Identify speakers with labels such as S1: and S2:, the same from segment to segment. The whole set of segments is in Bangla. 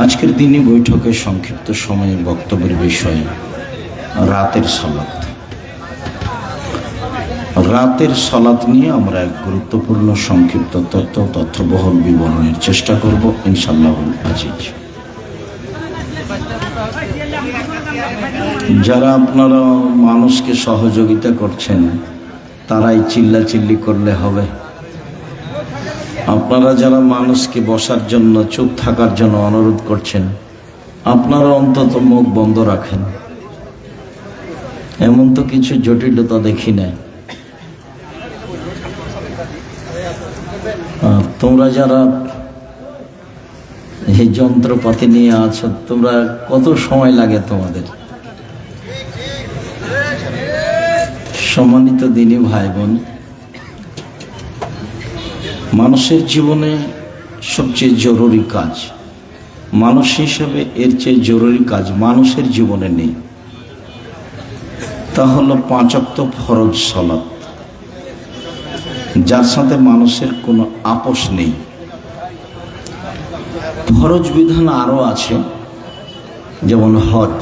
S1: আজকের দিনে বৈঠকে সংক্ষিপ্ত সময়ে বক্তব্যের বিষয় রাতের সালাত। রাতের সালাত নিয়ে আমরা এক গুরুত্বপূর্ণ সংক্ষিপ্ত তথ্যবহুল বিবরণের চেষ্টা করব ইনশাআল্লাহুল আজিজ। যারা আপনারা মানুষকে সহযোগিতা করছেন তারাই চিল্লাচিল্লি করলে হবে। আপনারা যারা মানুষকে বসার জন্য, চুপ থাকার জন্য অনুরোধ করছেন, আপনারা অন্তত মুখ বন্ধ রাখেন। এমন তো কিছু জটিলতা দেখি না। তোমরা যারা এই যন্ত্রপাতি নিয়ে আছো, তোমরা কত সময় লাগে তোমাদের? সম্মানিত দিনী ভাই বোন, মানুষের জীবনে সবচেয়ে জরুরি কাজ, মানুষ হিসেবে এর চেয়ে জরুরি কাজ মানুষের জীবনে নেই। তা হলো 5 ওয়াক্ত ফরজ সালাত, যার সাথে মানুষের কোনো আপোষ নেই। ফরজ বিধান আরও আছে, যেমন হজ,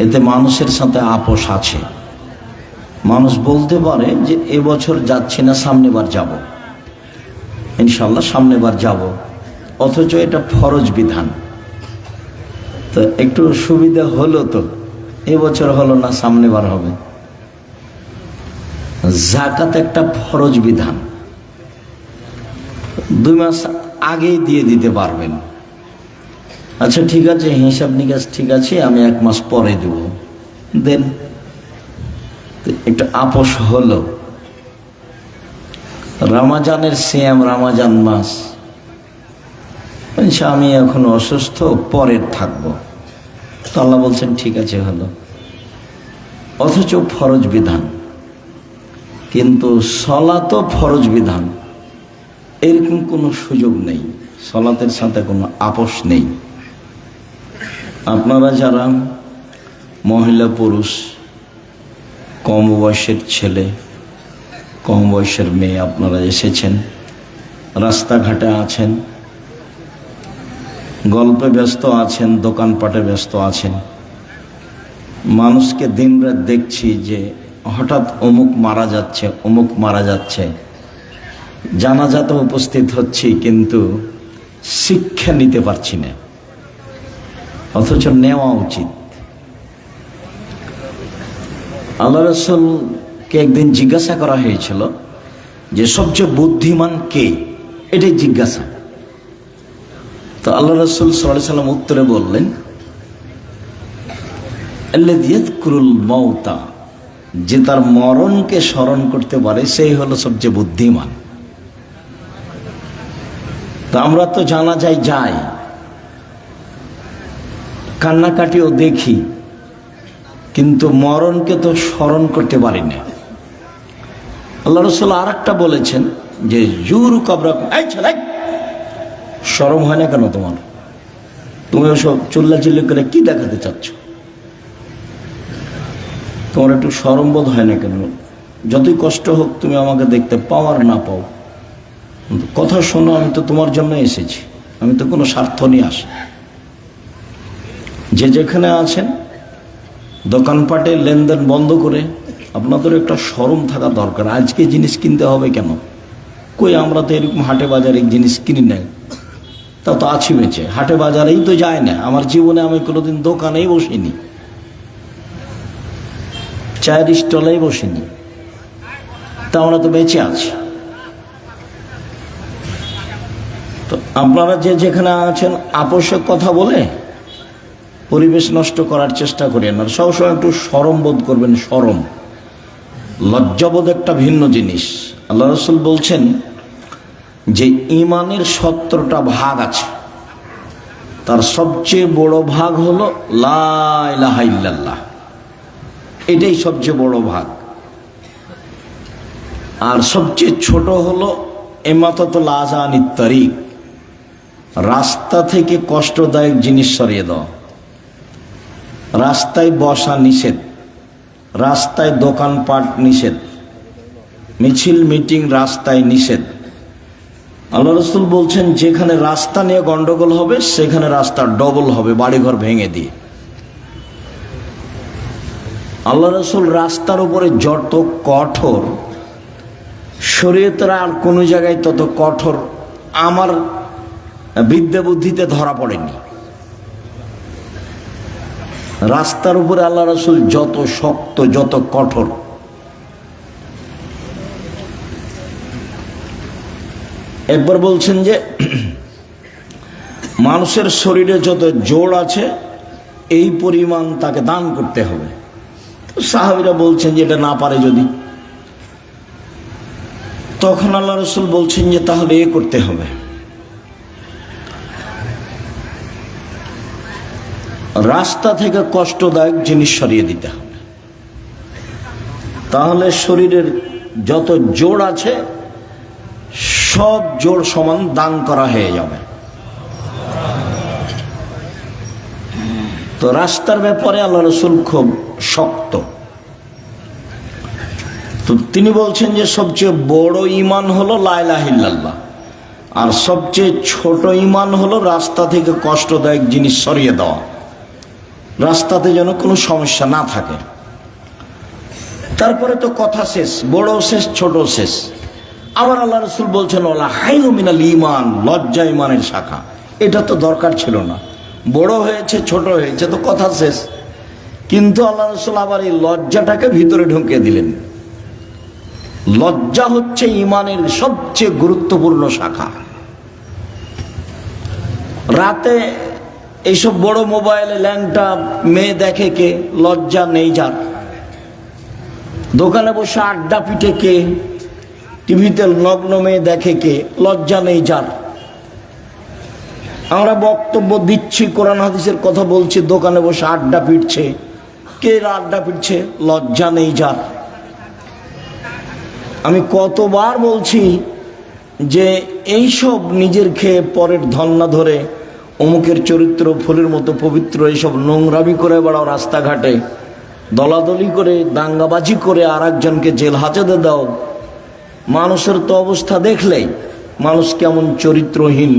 S1: এতে মানুষের সাথে আপোষ আছে। মানুষ বলতে পারে যে এবছর যাচ্ছি না, সামনেবার যাব, ইনশাল্লাহ সামনেবার যাব, অথচ এটা ফরজ বিধান। তো একটু সুবিধা হলো, তো এবছর হলো না, সামনেবার হবে। যাকাত একটা ফরজ বিধান, 2 মাস আগেই দিয়ে দিতে পারবেন। আচ্ছা ঠিক আছে, হিসাব নিকাশ ঠিক আছে, আমি 1 মাস পরে দেব, দেন। একটু আপোষ হলো। রমজানের সিয়াম, রমজান মাস, আমি এখন অসুস্থ, পরের থাকবো, তো আল্লাহ বলছেন ঠিক আছে, হলো। অথচ ফরজ বিধান। কিন্তু সলাতও ফরজ বিধান, এরকম কোনো সুযোগ নেই, সলাতের সাথে কোনো আপোষ নেই। আপনারা যারা মহিলা পুরুষ, কম বয়সের ছেলে, কম বয়সের মেয়ে, আপনারা এসেছেন, রাস্তাঘাটে আছেন, গল্পে ব্যস্ত আছেন, দোকানপাটে ব্যস্ত আছেন, মানুষকে দিনরাত দেখছি যে হঠাৎ অমুক মারা যাচ্ছে, অমুক মারা যাচ্ছে, জানাজাতে উপস্থিত হচ্ছি, কিন্তু শিক্ষা নিতে পারছি না, অথচ নেওয়া উচিত। আল্লাহ রাসূলকে একদিন জিজ্ঞাসা করা হয়েছিল যে সবচেয়ে বুদ্ধিমান কে, এটাই জিজ্ঞাসা। তো আল্লাহ রাসূল সাল্লাল্লাহু আলাইহি ওয়াসাল্লাম উত্তরে বললেন, আল্লাযী ইয়াযকুরুল মাউতা, যে তার মরণকে স্মরণ করতে পারে, সেই হলো সবচেয়ে বুদ্ধিমান। তো আমরা তো জানাজায় যাই, কান্নাকাটিও দেখি, কিন্তু মরণকে তো স্মরণ করতে পারি না। আল্লাহ রাসূল আরেকটা বলেছেন যে জুরু কবরাকুম, এই ছেলে, শরম হয় না কেন তোমার? তুমি ওসব চিল্লাচিল্লি করে কি দেখাতে চাচ্ছ? তোমার একটু শরম বোধ হয় না কেন? যতই কষ্ট হোক, তুমি আমাকে দেখতে পাও আর না পাও, কথা শোনো, আমি তো তোমার জন্য এসেছি, আমি তো কোনো স্বার্থ নিয়ে আসি। যে যেখানে আছেন, দোকানপাটে লেনদেন বন্ধ করে আপনাদের একটা শরম থাকা দরকার। আজকে জিনিস কিনতে হবে কেন? কই, আমরা তো এরকম হাটে বাজারে জিনিস কিনি না, তা তো আছি বেঁচে, হাটে বাজারেই তো যায় না। আমার জীবনে আমি কোনোদিন দোকানেই বসিনি, চায়ের স্টলেই বসিনি, তা আমরা তো বেঁচে আছি। তো আপনারা যে যেখানে আছেন, আপোষে কথা বলে পরিবেশ নষ্ট করার চেষ্টা করেন না। সবসময় একটু শরম বোধ করবেন। শরম, লজ্জাবোধ একটা ভিন্ন জিনিস। আল্লাহ রাসূল বলছেন যে ঈমানের 17টা ভাগ আছে, তার সবচেয়ে বড় ভাগ হলো লা ইলাহা ইল্লাল্লাহ, এটাই সবচেয়ে বড় ভাগ। আর সবচেয়ে ছোট হলো ইমাতাতুল আযানিত তারিক, রাস্তা থেকে কষ্টদায়ক জিনিস সরিয়ে দাও। রাস্তায় বসা নিষেধ, রাস্তায় দোকানপাট নিষেধ, মিছিল মিটিং রাস্তায় নিষেধ, আল্লাহ রাসূল বলছেন যেখানে রাস্তা নিয়ে গন্ডগোল হবে সেখানে রাস্তা ডবল হবে, বাড়িঘর ভেঙে দিয়ে। আল্লাহ রাসূল রাস্তার উপরে যত কঠোর, শরীয়তের আর কোনো জায়গায় তত কঠোর আমার বিদ্যা বুদ্ধিতে ধরা পড়েনি। রাস্তার উপরে আল্লাহ রাসূল যত শক্ত, যত কঠোর। একবার বলছেন যে মানুষের শরীরে যত জোড় আছে এই পরিমাণ তাকে দান করতে হবে। সাহাবীরা বলছেন যে এটা না পারে যদি, তখন আল্লাহ রাসূল বলছেন যে তাহলে এ করতে হবে, রাস্তা থেকে কষ্টদায়ক জিনিস সরিয়ে দিতে হবে, তাহলে শরীরের যত জোড় আছে সব জোড় সমান দান করা হয়ে যাবে। তো রাস্তার ব্যাপারে আল্লাহ রাসূল খুব শক্ত। তো তিনি বলছেন যে সবচেয়ে বড় ঈমান হলো লা ইলাহা ইল্লাল্লাহ, আর সবচেয়ে ছোট ঈমান হলো রাস্তা থেকে কষ্টদায়ক জিনিস সরিয়ে দেওয়া, রাস্তাতে যেন কোনো সমস্যা না থাকে। তারপরে তো কথা শেষ, বড় শেষ, ছোট শেষ। আবার আল্লাহ রাসূল বলছেন ওয়ালা হাইয়ু মিনাল ঈমান, লজ্জা ঈমানের শাখা। এটা তো দরকার ছিল না, বড় হয়েছে ছোট হয়েছে তো কথা শেষ। কিন্তু আল্লাহ রাসূল আবার এই লজ্জাটাকে ভিতরে ঢুকিয়ে দিলেন। লজ্জা হচ্ছে ঈমানের সবচেয়ে গুরুত্বপূর্ণ শাখা। রাতে এইসব বড় মোবাইলে ল্যাংটা মেয়ে দেখে কে? লজ্জা নেই যার। দোকানে বসে আড্ডা পিটে কে? টিভিতে নগ্ন মেয়ে দেখে কে? লজ্জা নেই যার। আমরা বক্তব্য দিচ্ছি, কোরআন হাদিসের কথা বলছি, দোকানে বসে আড্ডা পিটছে কে? আড্ডা পিটছে, লজ্জা নেই যার। আমি কতবার বলছি যে এইসব নিজের খেয়ে পরের ধন না ধরে অমুকের চরিত্র ফুলের মতো পবিত্র, এইসব নোংরামি করে বেড়াও, রাস্তাঘাটে দলাদলি করে দাঙ্গাবাজি করে আর একজনকে জেল হাজতে দাও। মানুষের তো অবস্থা দেখলেই মানুষ কেমন চরিত্রহীন,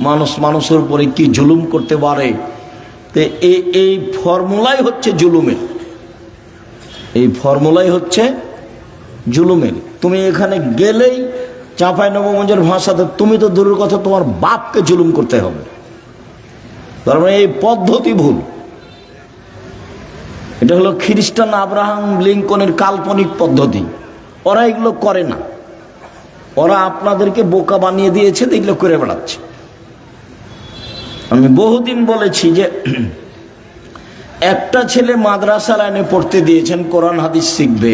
S1: মানুষ মানুষের উপরে কি জুলুম করতে পারে। তো এই ফর্মুলাই হচ্ছে জুলুমের, এই ফর্মুলাই হচ্ছে জুলুমের। তুমি এখানে গেলেই চাঁপাইনবাবগঞ্জের ভাষাতে তুমি তো দূরের কথা তোমার বাপকে জুলুম করতে হবে। তার মানে এই পদ্ধতি ভুল। এটা হলো খ্রিস্টান আব্রাহাম লিঙ্কনের কাল্পনিক পদ্ধতি। ওরা এগুলো করে না, ওরা আপনাদেরকে বোকা বানিয়ে দিয়েছে, এগুলো করে বেড়াচ্ছে। আমি বহুদিন বলেছি যে একটা ছেলে মাদ্রাসা লাইনে পড়তে দিয়েছেন, কোরআন হাদিস শিখবে,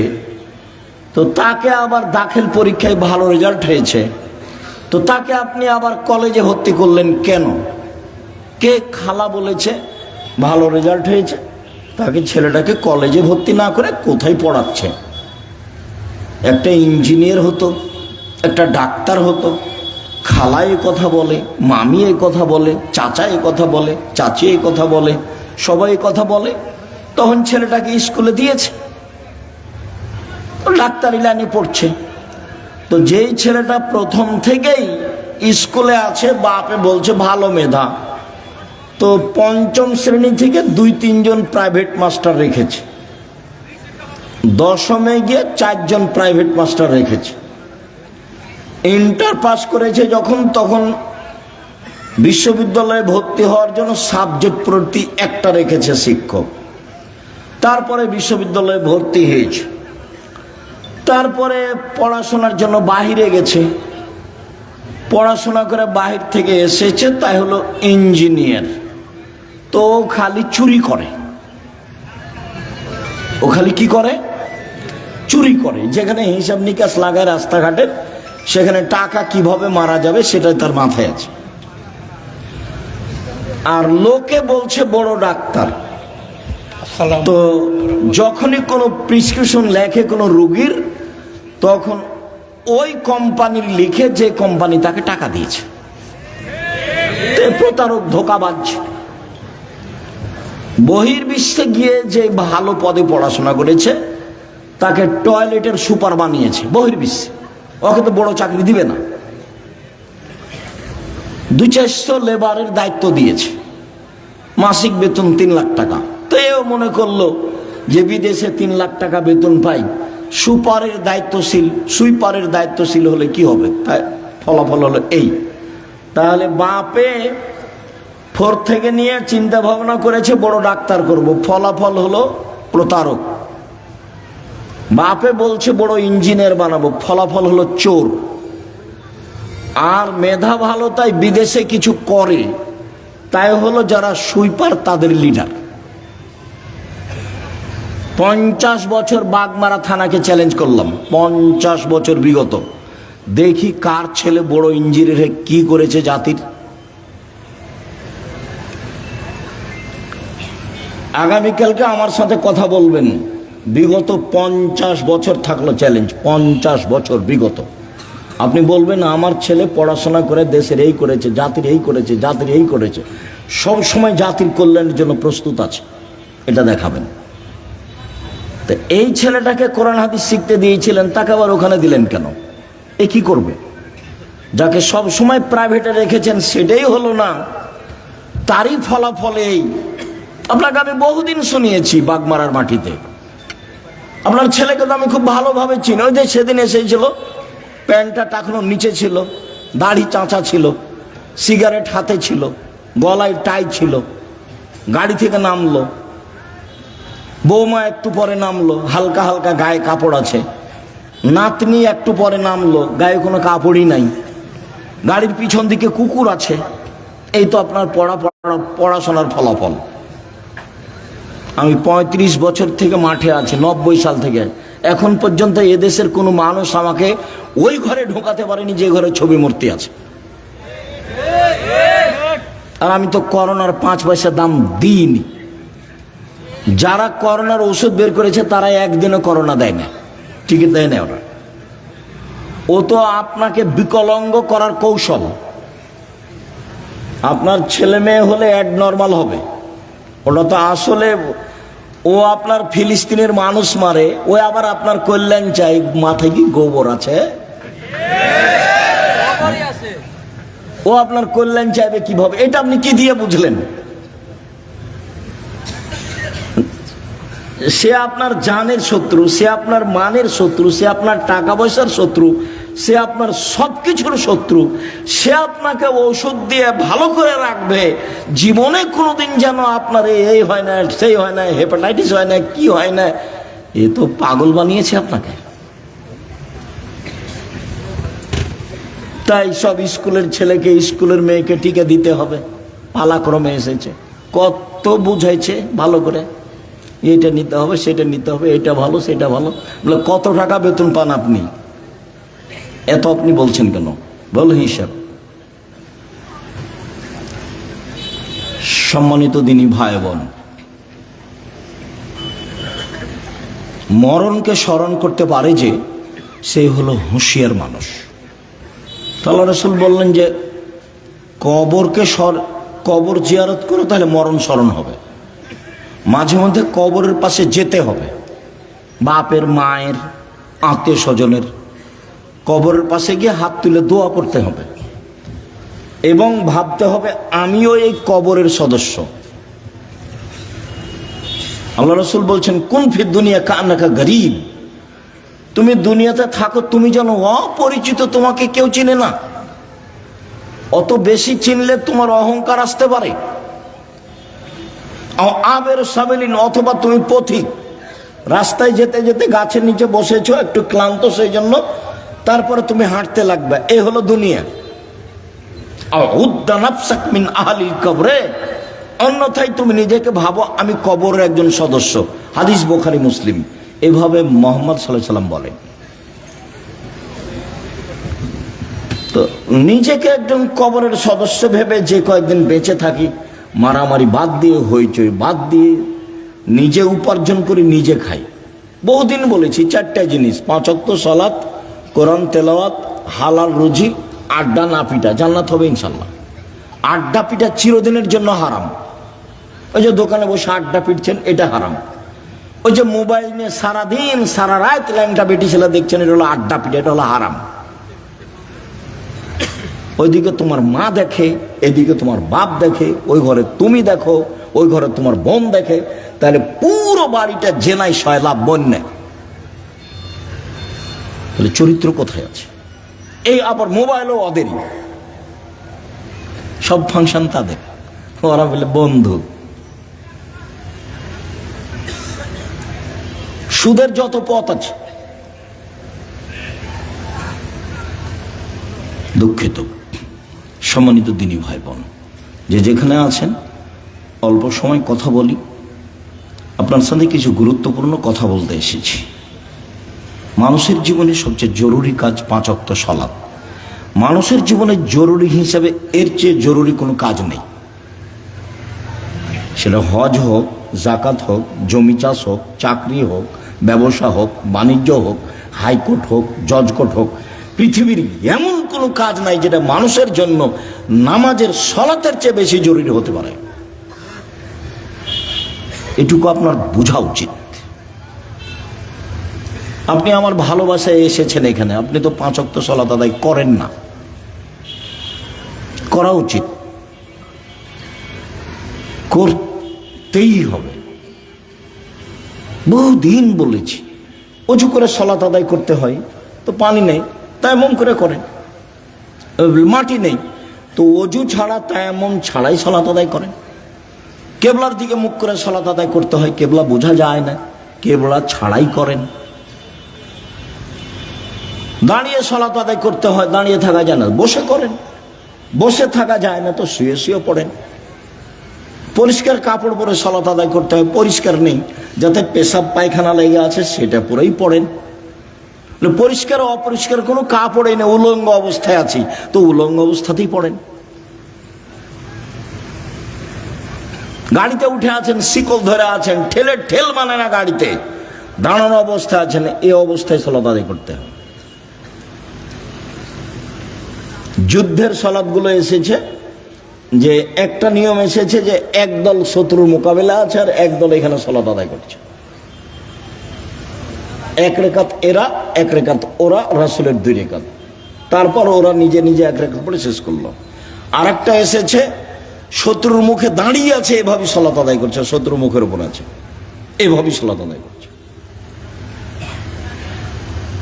S1: তো তাকে আবার দাখিল পরীক্ষায় ভালো রেজাল্ট হয়েছে, তো তাকে আপনি আবার কলেজে ভর্তি করলেন কেন? কে খালা বলেছে ভালো রেজাল্ট হয়েছে? তাকে ছেলেটাকে কলেজে ভর্তি না করে কোথায় পড়াচ্ছে? একটা ইঞ্জিনিয়ার হতো, একটা ডাক্তার হতো। খালা এই কথা বলে, মামি এই কথা বলে, চাচা এই কথা বলে, চাচি এই কথা বলে, সবাই এই কথা বলে, তখন ছেলেটাকে স্কুলে দিয়েছে, ডাক্তারি লাইনে পড়ছে। তো যেই ছেলেটা প্রথম থেকেই স্কুলে আছে, বাপে বলছে ভালো মেধা, তো পঞ্চম শ্রেণী থেকে 2-3 জন প্রাইভেট মাস্টার রেখেছে, দশমে গিয়ে 4 জন প্রাইভেট মাস্টার রেখেছে। ইন্টার পাস করেছে যখন, তখন বিশ্ববিদ্যালয়ে ভর্তি হওয়ার জন্য সাবজেক্ট প্রতি একটা রেখেছে শিক্ষক। তারপরে বিশ্ববিদ্যালয়ে ভর্তি হয়েছে, তারপরে পড়াশোনার জন্য বাহিরে গেছে, পড়াশোনা করে বাহির থেকে এসেছে, তাই হলো ইঞ্জিনিয়ার। তো ও খালি চুরি করে, ও খালি কি করে? চুরি করে। যেখানে হিসাব নিকাশ লাগায় রাস্তাঘাটে, সেখানে টাকা কিভাবে মারা যাবে সেটাই তার মাথায় আছে। আর লোকে বলছে বড় ডাক্তার। তো যখনই কোনো প্রেসক্রিপশন লেখে কোনো রোগীর, তখন ওই কোম্পানির লিখে যে কোম্পানি তাকে টাকা দিয়েছে। প্রতারক, ধোঁকাবাজ। বহির্বিশ্বে গিয়ে যে ভালো পদে পড়াশোনা করেছে তাকে টয়লেটের সুপার বানিয়েছে বহির্বিশ্বে। ওকে তো বড় চাকরি দিবে না। 200-400 লেবারের দায়িত্ব দিয়েছে, মাসিক বেতন 3 লাখ টাকা। তো এও মনে করলো যে বিদেশে 3 লাখ টাকা বেতন পাই, সুইপারের দায়িত্বশীল হলে কি হবে, তাই ফলাফল হলো এই। তাহলে বাপে 4 থেকে নিয়ে চিন্তা ভাবনা করেছে বড় ডাক্তার করব, ফলাফল হলো প্রতারক। বাপে বলছে বড় ইঞ্জিনিয়ার বানাবো, ফলাফল হলো চোর। আর মেধা ভালো তাই বিদেশে কিছু করে, তাই হলো যারা সুইপার তাদের লিডার। 50 বছর বাগমারা থানাকে চ্যালেঞ্জ করলাম, 50 বছর বিগত, দেখি কার ছেলে বড় ইঞ্জিনিয়ার কি করেছে জাতির। আগামীকালকে আমার সাথে কথা বলবেন, বিগত 50 বছর থাকলো চ্যালেঞ্জ, 50 বছর বিগত। আপনি বলবেন আমার ছেলে পড়াশোনা করে দেশের এই করেছে, জাতির এই করেছে, জাতির এই করেছে, সব সময় জাতির কল্যাণের জন্য প্রস্তুত আছে, এটা দেখাবেন। তো এই ছেলেটাকে কোরআন হাদিস শিখতে দিয়েছিলেন, তাকে আবার ওখানে দিলেন কেন? এ কি করবে? যাকে সব সময় প্রাইভেটে রেখেছেন সেটাই হলো না, তারই ফলাফল এই। আপনাকে আমি বহুদিন শুনিয়েছি বাগমারার মাটিতে। আপনার ছেলেকে তো আমি খুব ভালোভাবে চিনি। ওই যে সেদিন এসেছিল, প্যান্টটা টাকনোর নিচে ছিল, দাড়ি চাঁচা ছিল, সিগারেট হাতে ছিল, গলায় টাই ছিল, গাড়ি থেকে নামলো, বৌমা একটু পরে নামলো, হালকা হালকা গায়ে কাপড় আছে, নাতনি একটু পরে নামলো, গায়ে কোনো কাপড়ই নাই, গাড়ির পিছন দিকে কুকুর আছে। এই তো আপনার পড়াশোনার ফলাফল। আমি 35 বছর থেকে মাঠে আছি, 90 সাল থেকে এখন পর্যন্ত এদেশের কোনো মানুষ আমাকে ওই ঘরে ঢোকাতে পারেনি যে ঘরে ছবি মূর্তি আছে। আর আমি তো করোনার 5 পয়সা দাম দিইনি। যারা করোনার ওষুধ বের করেছে তারা একদিনও করোনা দেয় না, টিকিট দেয় না ওরা। ও তো আপনাকে বিকলাঙ্গ করার কৌশল। আপনার ছেলে মেয়ে হলে অ্যাডনর্মাল হবে, ওটা তো আসলে ও আপনার ফিলিস্তিনের মানুষ মারে, ও আবার আপনার কল্যাণ চাই। মাথায় কি গোবর আছে? ও আপনার কল্যাণ চাইবে কিভাবে? এটা আপনি কি দিয়ে বুঝলেন? সে আপনার জানের শত্রু, সে আপনার মানের শত্রু, সে আপনার টাকা পয়সার শত্রু, সে আপনার সবকিছুর শত্রু। সে আপনাকে ওষুধ দিয়ে ভালো করে রাখবে, জীবনে কোনোদিন যেন আপনার এই হয় না, সেই হয় না, হেপাটাইটিস হয় না, কি হয় না। এ তো পাগল বানিয়েছে আপনাকে। তাই সব স্কুলের ছেলেকে স্কুলের মেয়েকে টিকা দিতে হবে, পালাক্রমে এসেছে। কত বুঝাইছে ভালো করে, এটা নিতে হবে, সেটা নিতে হবে, এটা ভালো, সেটা ভালো। বলে কত টাকা বেতন পান আপনি? এত আপনি বলছেন কেন? বল হিসাব। সম্মানিত দিনী ভাই বোন, মরণকে স্মরণ করতে পারে যে সে হলো হুঁশিয়ার মানুষ। আল্লাহ রাসূল বললেন যে কবর জিয়ারত করো, তাহলে মরণ স্মরণ হবে। মাঝে মধ্যে কবরের পাশে যেতে হবে, বাপের, মায়ের, আত্মীয় স্বজনের কবরের পাশে গিয়ে হাত তুলে দোয়া করতে হবে এবং ভাবতে হবে আমিও এই কবরের সদস্য। আল্লাহ রাসূল বলছেন কুন ফিদ দুনিয়া কান্নাকা গরীব, তুমি দুনিয়াতে থাকো তুমি যেন অপরিচিত, তোমাকে কেউ চিনে না। অত বেশি চিনলে তোমার অহংকার আসতে পারে। আবের সাবেলিন, অথবা তুমি পথিক, রাস্তায় যেতে যেতে গাছের নিচে বসেছো, একটু ক্লান্ত সেই জন্য, তারপরে তুমি হাঁটতে লাগবে। এই হলো দুনিয়া। অন্যথায় তুমি নিজেকে ভাবো আমি কবরের একজন সদস্য। হাদিস বুখারী মুসলিম। এভাবে মুহাম্মদ সাল্লাল্লাহু আলাইহি ওয়াসাল্লাম বলেন। তো নিজেকে একজন কবরের সদস্য ভেবে যে কয়েকদিন বেঁচে থাকি, মারামারি বাদ দিয়ে, হইচই বাদ দিয়ে, নিজে উপার্জন করি, নিজে খাই। বহুদিন বলেছি 4টা জিনিস: 5 ওয়াক্ত সালাত, কোরআন তেলাওয়াত, হালাল রুজি, আড্ডা না পিটা, জান্নাত হবে ইনশাল্লাহ। আড্ডা পিটা চিরদিনের জন্য হারাম। ওই যে দোকানে বসে আড্ডা পিটছেন, এটা হারাম। ওই যে মোবাইল নিয়ে সারাদিন সারা রাত ল্যাংটা বেটি ছেলে দেখছেন, এটা হলো আড্ডা পিটা, এটা হলো হারাম। ওইদিকে তোমার মা দেখে, এদিকে তোমার বাপ দেখে, ওই ঘরে তুমি দেখো, ওই ঘরে তোমার বোন দেখে, তাহলে পুরো বাড়িটা জেনাই সয়লাভ বন্যা। তাহলে চরিত্র কোথায় আছে? এই আবার মোবাইলও ওদেরই, সব ফাংশন তাদের, ওরা বলে বন্ধু। সুদের যত পথ আছে, দুঃখিত সম্মানিত দিনী ভাই বোন, যে যেখানে আছেন, অল্প সময় কথা বলি, আপনার সাথে কিছু গুরুত্বপূর্ণ কথা বলতে এসেছি। মানুষের জীবনে সবচেয়ে জরুরি কাজ 5 ওয়াক্ত সালাত। মানুষের জীবনে জরুরি হিসাবে এর চেয়ে জরুরি কোনো কাজ নেই। সেটা হজ হোক, জাকাত হোক, জমি চাষ হোক, চাকরি হোক, ব্যবসা হোক, বাণিজ্য হোক, হাইকোর্ট হোক, জজ কোর্ট হোক, পৃথিবীর এমন কোনো কাজ নাই যেটা মানুষের জন্য নামাজের সালাতের চেয়ে বেশি জরুরি হতে পারে। এটুকু আপনার বোঝা উচিত। আপনি আমার ভালোবাসায় এসেছেন এখানে, আপনি তো 5 ওয়াক্ত সালাত আদায় করেন না, করা উচিত, করতেই হবে। বহুদিন বলেছি, অজু করে সালাত আদায় করতে হয়, তো পানি নেই, তায়াম্মুম করে করেন। মাটি নেই, তো অজু ছাড়া তায়াম্মুম ছাড়াই সালাত আদায় করেন। কেবলার দিকে মুখ করে সালাত আদায় করতে হয়, কেবলা বোঝা যায় না, কেবলা ছাড়াই করেন। দাঁড়িয়ে সালাত আদায় করতে হয়, দাঁড়িয়ে থাকা যায় না, বসে করেন। বসে থাকা যায় না, তো শুয়ে শুয়ে পড়েন। পরিষ্কার কাপড় পরে সালাত আদায় করতে হয়, পরিষ্কার নেই, যাতে পেশাব পায়খানা লেগে আছে সেটা পরেই পড়েন। পরিষ্কার অপরিষ্কার কোনো কাপড়ই নেই, উলঙ্গ অবস্থায় আছি, তো উলঙ্গ অবস্থাতেই পড়েন। গাড়িতে উঠে আছেন, শিকল ধরে আছেন, ঠেল মানে না, গাড়িতে দাঁড়ানো অবস্থায় আছেন, এই অবস্থায় সালাত আদায় করতে হবে। যুদ্ধের সালাতগুলো এসেছে যে একটা নিয়ম এসেছে যে একদল শত্রুর মোকাবেলা আছে আর একদল এখানে সালাত আদায় করছে, 1 রেখাত এরা, 1 রেখাত ওরা, রাসূলের 2 রেখাত, তারপর ওরা নিজে নিজে 1 রেখাত পড়ে শেষ করলো। আর একটা এসেছে শত্রুর মুখে দাঁড়িয়ে আছে, এভাবে সালাত আদায় করছে, শত্রুর মুখের উপর আছে, এভাবে সালাত আদায় করছে।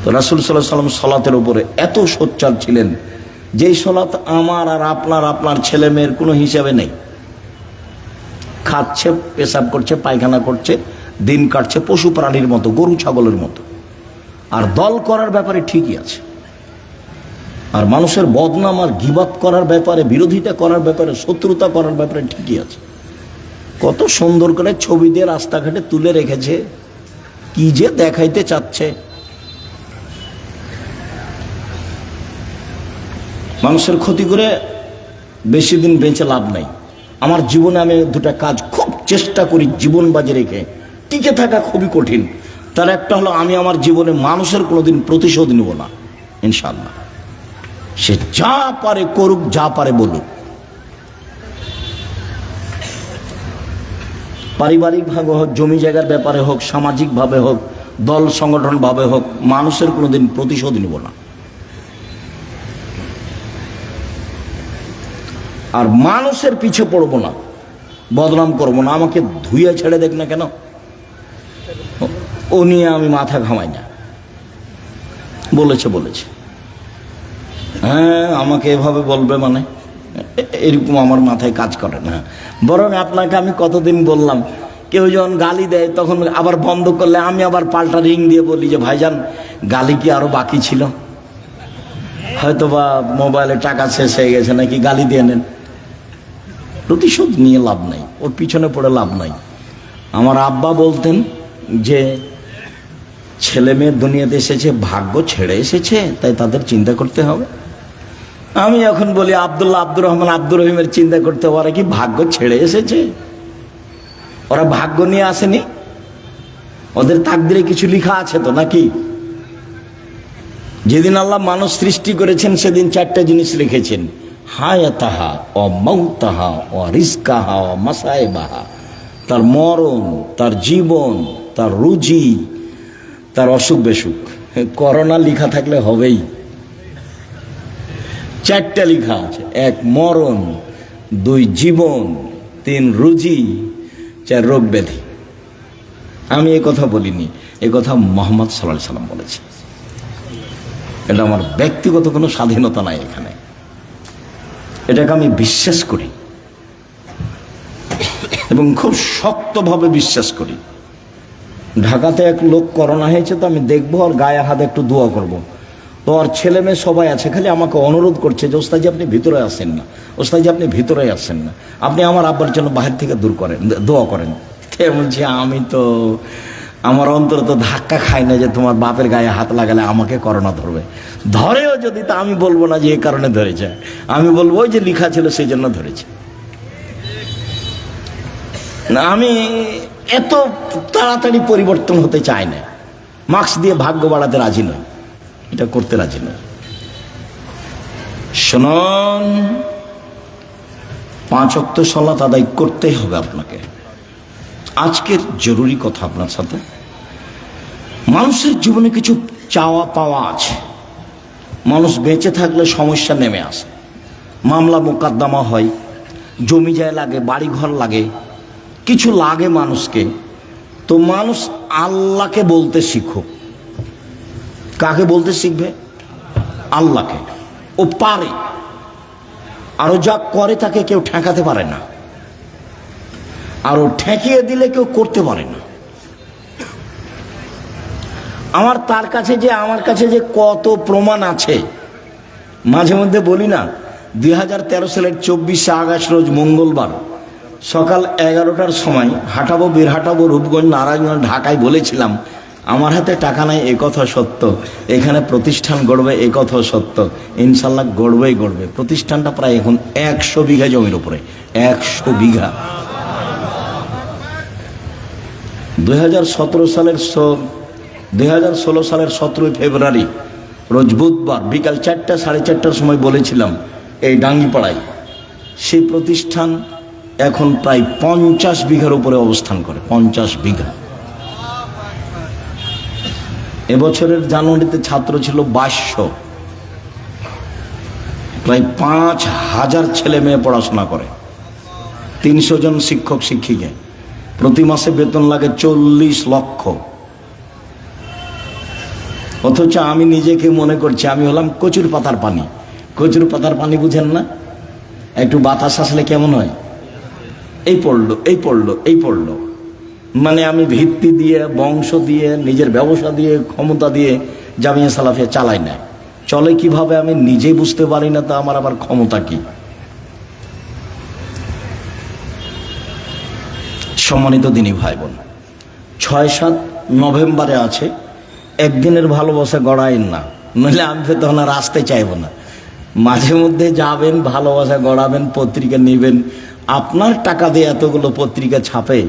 S1: তো রাসূল সাল্লাল্লাহু আলাইহি ওয়াসাল্লাম সালাতের উপরে এত সোচ্চার ছিলেন, যেই সালাত আমার আর আপনার ছেলে মেয়ের কোনো হিসাবে নেই। খাচ্ছে, পেশাব করছে, পায়খানা করছে, দিন কাটছে পশু প্রাণীর মতো, গরু ছাগলের মতো। আর দল করার ব্যাপারে ঠিকই আছে, আর মানুষের বদনাম আর গীবাত করার ব্যাপারে, বিরোধিতা করার ব্যাপারে, শত্রুতা করার ব্যাপারে ঠিকই আছে। কত সুন্দর করে ছবি দিয়ে রাস্তাঘাটে তুলে রেখেছে, কি যে দেখাইতে চাচ্ছে। মানুষের ক্ষতি করে বেশি দিন বেঁচে লাভ নাই। আমার জীবনে আমি 2টা কাজ খুব চেষ্টা করি জীবন বাজি রেখে টিকে থাকা, খুবই কঠিন। তার একটা হলো, আমি আমার জীবনে মানুষের কোনোদিন প্রতিশোধ নেব না, ইনশাআল্লাহ। সে যা পারে করুক, যা পারে বলুক। পারিবারিকভাবে হোক, জমি জায়গার ব্যাপারে হোক, সামাজিকভাবে হোক, দল সংগঠন ভাবে হোক, মানুষের কোনোদিন প্রতিশোধ নেব না। আর মানুষের পিছে পড়বো না, বদনাম করবো না। আমাকে ধুয়ে ছেড়ে দেখ না কেন, ও নিয়ে আমি মাথা ঘামাই না। বলেছে হ্যাঁ, আমাকে এভাবে বলবে মানে, এরকম আমার মাথায় কাজ করে না। বরং আপনাকে আমি কতদিন বললাম, কেউ যখন গালি দেয় তখন আবার বন্ধ করলে আমি আবার পাল্টা রিং দিয়ে বলি যে ভাইজান, গালি কি আরো বাকি ছিল, হয়তো বা মোবাইলে টাকা শেষ হয়ে গেছে, নাকি গালি দিয়ে নেন। প্রতিশোধ নিয়ে লাভ নাই, ওর পিছনে পড়ে লাভ নাই। আমার আব্বা বলতেন যে ছেলে মেয়ে দুনিয়াতে এসেছে ভাগ্য ছেড়ে এসেছে, তাই তাদের চিন্তা করতে হবে। আমি এখন বলি আব্দুল্লাহ, আব্দুর রহমান, আব্দুর রহিমের চিন্তা করতে হবে। ওরা কি ভাগ্য ছেড়ে এসেছে? ওরা ভাগ্য নিয়ে আসেনি, ওদের তাকদিরে কিছু লেখা আছে তো নাকি? যেদিন আল্লাহ মানুষ সৃষ্টি করেছেন সেদিন 4টা জিনিস লিখেছেন, হায়াতাহা ও মাউতাহা ও রিজকাহা ও মাসাইবাহা। তার মরণ, তার জীবন, তার রুজি, তার অসুখ বেসুখ। করোনা লেখা থাকলে হবেই, 4টা লেখা আছে, 1 মরণ, 2 জীবন, 3 রুজি, 4 রোগ ব্যাধি। আমি এই কথা বলিনি, এই কথা মুহাম্মদ সাল্লাল্লাহু আলাইহি সাল্লাম বলেছে। এটা আমার ব্যক্তিগত কোনো স্বাধীনতা নাই এখানে, এটাকে আমি বিশ্বাস করি এবং খুব শক্তভাবে বিশ্বাস করি। ঢাকাতে এক লোক করোনা হয়েছে, তো আমি দেখবো আর গায়ে হাতে একটু দোয়া করব। তো আর ছেলে মেয়ে সবাই আছে, খালি আমাকে অনুরোধ করছে যে ওস্তাদজি আপনি ভিতরে আসেন না, ওস্তাদজি আপনি ভিতরে আসেন না, আপনি আমার আব্বার জন্য বাহির থেকে দূর করেন, দোয়া করেন। বলছি আমি তো আমার অন্তর তো ধাক্কা খাই না যে তোমার বাপের গায়ে হাত লাগালে আমাকে করোনা ধরবে। ধরেও যদি, তা আমি বলবো না যে এই কারণে ধরেছে, আমি বলবো ওই যে লেখা ছিল সেই জন্য ধরেছে। না, আমি এত তাড়াতাড়ি পরিবর্তন হতে চাই না, মাস্ক দিয়ে ভাগ্য বাড়াতে রাজি নই, এটা করতে রাজি নই। শুনুন, 5 ওয়াক্ত সালাত আদায় করতেই হবে আপনাকে। আজকের জরুরি কথা আপনার সাথে, মানুষের জীবনে কিছু চাওয়া পাওয়া আছে। মানুষ বেঁচে থাকলে সমস্যা নেমে আসে, মামলা মোকদ্দমা হয়, জমি জায়গা লাগে, বাড়ি ঘর লাগে, কিছু লাগে মানুষকে। তো মানুষ আল্লাহকে বলতে শিখুক। কাকে বলতে শিখবে? আল্লাহকে। ও পারে, আরো যা করে তাকে কেউ ঠেকাতে পারে না, আর ও ঠেকিয়ে দিলে কেউ করতে পারে না। আমার আমার কাছে যে কত প্রমাণ আছে, মাঝে মধ্যে বলি না, 2013 সালের 24শে আগস্ট রোজ মঙ্গলবার সকাল 11টার সময় হাঁটাবো, বীরহাটাবো, রূপগঞ্জ, নারায়ণগঞ্জ, ঢাকায় বলেছিলাম আমার হাতে টাকা নাই, এ কথা সত্য, এখানে প্রতিষ্ঠান গড়বে, এ কথা সত্য, ইনশাল্লাহ গড়বেই গড়বে। প্রতিষ্ঠানটা প্রায় এখন 100 বিঘা জমির উপরে, 100 বিঘা। 2016 সালের 17 ফেব্রুয়ারি রোজ বুধবার বিকাল 4টা 4:30টার সময় বলেছিলাম এই ডাঙ্গিপাড়ায়, সেই প্রতিষ্ঠান এখন প্রায় 50 বিঘার উপরে অবস্থান করে, 50 বিঘা। এবছরের জানুয়ারিতে ছাত্র ছিল 2200, প্রায় 5000 ছেলে মেয়ে পড়াশোনা করে, 300 জন শিক্ষক শিক্ষিকা, প্রতি মাসে বেতন লাগে 40 লক্ষ। অথচ আমি নিজেকে মনে করছি আমি হলাম কচুর পাতার পানি। কচুর পাতার পানি বুঝেন না? একটু বাতাস আসলে কেমন হয়, এই পড়লো, এই পড়লো, এই পড়লো। মানে আমি ভিত্তি দিয়ে, বংশ দিয়ে, নিজের ব্যবসা দিয়ে, ক্ষমতা দিয়ে জামিয়া সালাফিয়া চালাই না। চলে কিভাবে আমি নিজেই বুঝতে পারি না, তা আমার আবার ক্ষমতা কি? সম্মানিত দিনী ভাই বোন, 6-7 নভেম্বরে আছে, একদিনের ভালোবাসা গড়াইন না, নইলে আমি তখন আর আসতে চাইবো না। মাঝে মধ্যে যাবেন, ভালোবাসা গড়াবেন, পত্রিকা নেবেন। আপনার টাকা দিয়ে এতগুলো পত্রিকা ছাপে,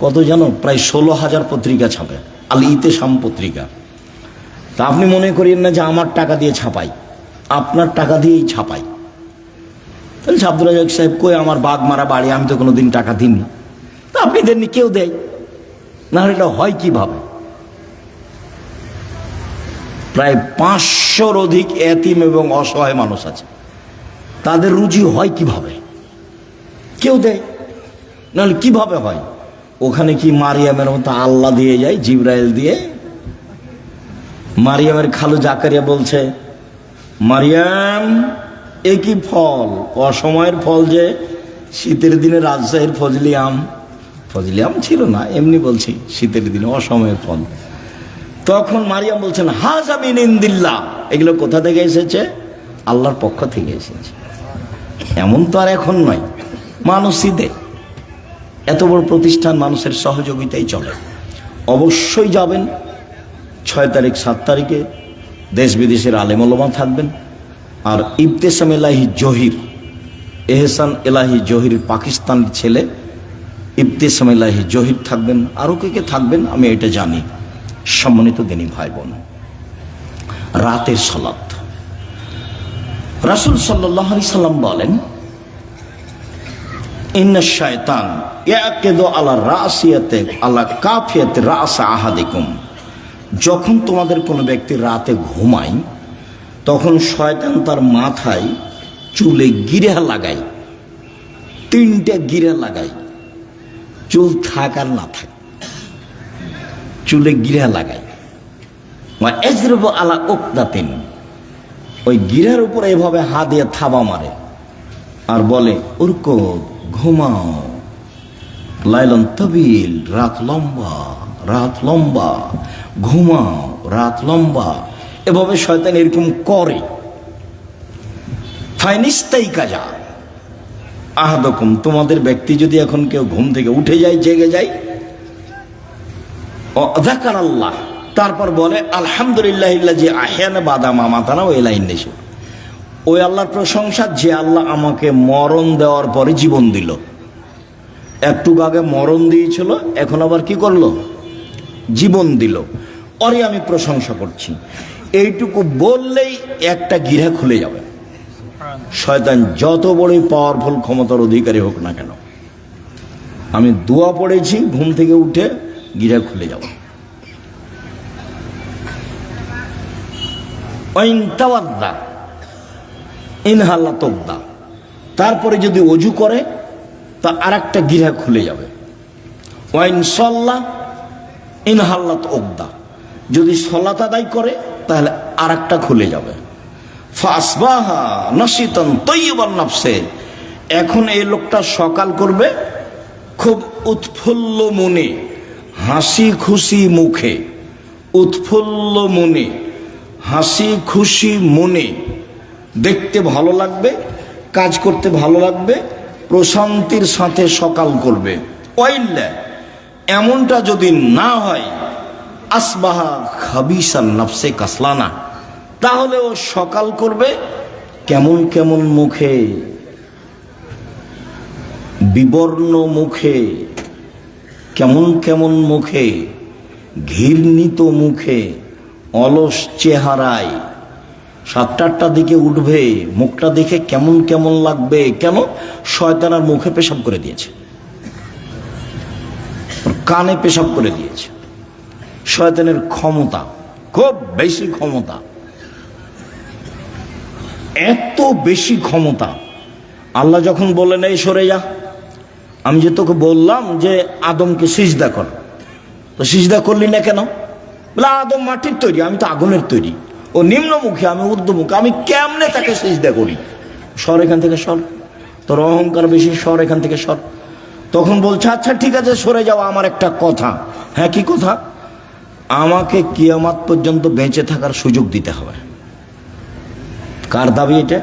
S1: কত জানো? প্রায় 16,000 পত্রিকা ছাপে, আল ইতেসাম পত্রিকা। তা আপনি মনে করেন না যে আমার টাকা দিয়ে ছাপাই, আপনার টাকা দিয়েই ছাপাই। তাহলে আব্দুল রাজ্জাক সাহেব কই, আমার বাঘ মারা বাড়ি, আমি তো কোনোদিন টাকা দিইনি। তা আপনি দেননি, কেউ দেয় না, এটা হয় কিভাবে? প্রায় 500-র অধিক এতিম এবং অসহায় মানুষ আছে, তাদের রুজি হয় কিভাবে? কেউ দেয়, নাহলে কিভাবে হয়? ওখানে কি মারিয়ামের মতো আল্লাহ দিয়ে যায়, জিবরাইল দিয়ে? মারিয়ামের খালু জাকারিয়া বলছে, মারিয়াম এ কি ফল, অসময়ের ফল যে, শীতের দিনে রাজশাহীর ফজলি আম, ফজলি আম ছিল না, এমনি বলছি, শীতের দিনে অসময়ের ফল। তখন মারিয়াম বলছেন, হাযা মিন ইনদিল্লাহ, এগুলো কোথা থেকে এসেছে? আল্লাহর পক্ষ থেকে এসেছে। এমন তো আর এখন নয়, মানুষই দেয়। এত বড় প্রতিষ্ঠান মানুষের সহযোগিতাই চলে। অবশ্যই যাবেন 6 তারিখ 7 তারিখে, দেশ বিদেশের আলেম ওলামা থাকবেন। আর ইবতেসাম এলাহি জহির, এহসান এলাহি জহির পাকিস্তানের ছেলে, ইবতেসাম এলাহি জহির থাকবেন, আরও কে থাকবেন আমি এটা জানি। সম্মানিত দিনী ভাই বোন, রাতের সালাত, রাসূল সাল্লাল্লাহু আলাইহি সাল্লাম বলেন, ইন্না শায়তান ইয়াকিদু আলা রাসিয়াতি আলা কাফিয়াতি রাস আহাদিকুম, যখন তোমাদের কোনো ব্যক্তি রাতে ঘুমায় তখন শয়তান তার মাথায় চুলে গিরা লাগায়, 3টে গিরা লাগায়, চুল থাক আর না থাক, চুলে গিরা লাগায়। আলা উকদাতিন, ওই গিরার উপরে এভাবে হাত দিয়ে থাবা মারে আর বলে উরকুদ, ঘুমাও, লাইলন তবিল, রাত লম্বা, রাত লম্বা, ঘুমাও, রাত লম্বা। এভাবে শয়তান এরকম করে। ফাইনিস্তাই কাজা আহাদকুম, তোমাদের ব্যক্তি যদি এখন কেউ ঘুম থেকে উঠে যায়, জেগে যায়, যাকার আল্লাহ, তারপর বলে আলহামদুলিল্লাহ যে আহিয়ানা বাদা মামাতানা ও এলাইন নেশে, ওই আল্লাহর প্রশংসা যে আল্লাহ আমাকে মরণ দেওয়ার পরে জীবন দিল। একটু আগে মরণ দিয়েছিল, এখন আবার কি করলো? জীবন দিল। ওরে আমি প্রশংসা করছি। এইটুকু বললেই একটা গিরা খুলে যাবে। শয়তান যত বড়ই পাওয়ারফুল ক্ষমতার অধিকারী হোক না কেন, আমি দোয়া পড়েছি, ঘুম থেকে উঠে গিরা খুলে যাব। ইনহাল্লা তোকদা, তারপরে যদি অজু করে তা আর একটা গিরা খুলে যাবে। ওয়াইন সল্লা ইনহাল্লাত ওকদা, যদি সলাত আদায় করে তাহলে আর একটা খুলে যাবে। ফাসবাহা নাশিতান তাইয়িবান নাফসে, এখন এই লোকটা সকাল করবে খুব উৎফুল্ল মনে, হাসি খুশি মুখে, উৎফুল্ল মনে, হাসি খুশি মনে, দেখতে ভালো লাগবে, কাজ করতে ভালো লাগবে, প্রশান্তির সাথে সকাল করবে। ওয়াইল্লা, এমনটা যদি না হয়, আসবাহা খাবিসান নাফসে কাসলানা, তাহলে ও সকাল করবে কেমন কেমন মুখে, বিবর্ণ মুখে, কেমন কেমন মুখে, ঘৃণিত মুখে, অলস চেহারায়। 7-8টার দিকে উঠবে, মুখটা দেখে কেমন কেমন লাগবে। কেন? শয়তান আর মুখে পেশাব করে দিয়েছে, কানে পেশাব করে দিয়েছে। শয়তানের ক্ষমতা খুব বেশি, ক্ষমতা এত বেশি ক্ষমতা। আল্লাহ যখন বললেন এই সরে যা, আমি যে তোকে বললাম যে আদমকে সিজদা কর, তো সিজদা করলি না কেন? বলে আদম মাটির তৈরি, আমি তো আগুনের তৈরি, ও নিম্নমুখী, আমি ঊর্ধ্বমুখী, আমি কেমনে তাকে সিজদা করি? সর এখান থেকে, সর, তোর অহংকার বেশি, সর এখান থেকে, সর। তখন বলছে আচ্ছা ঠিক আছে সরে যাও, আমার একটা কথা। হ্যাঁ, কি কথা? আমাকে কিয়ামত পর্যন্ত বেঁচে থাকার সুযোগ দিতে হবে। কার দাবি এটা?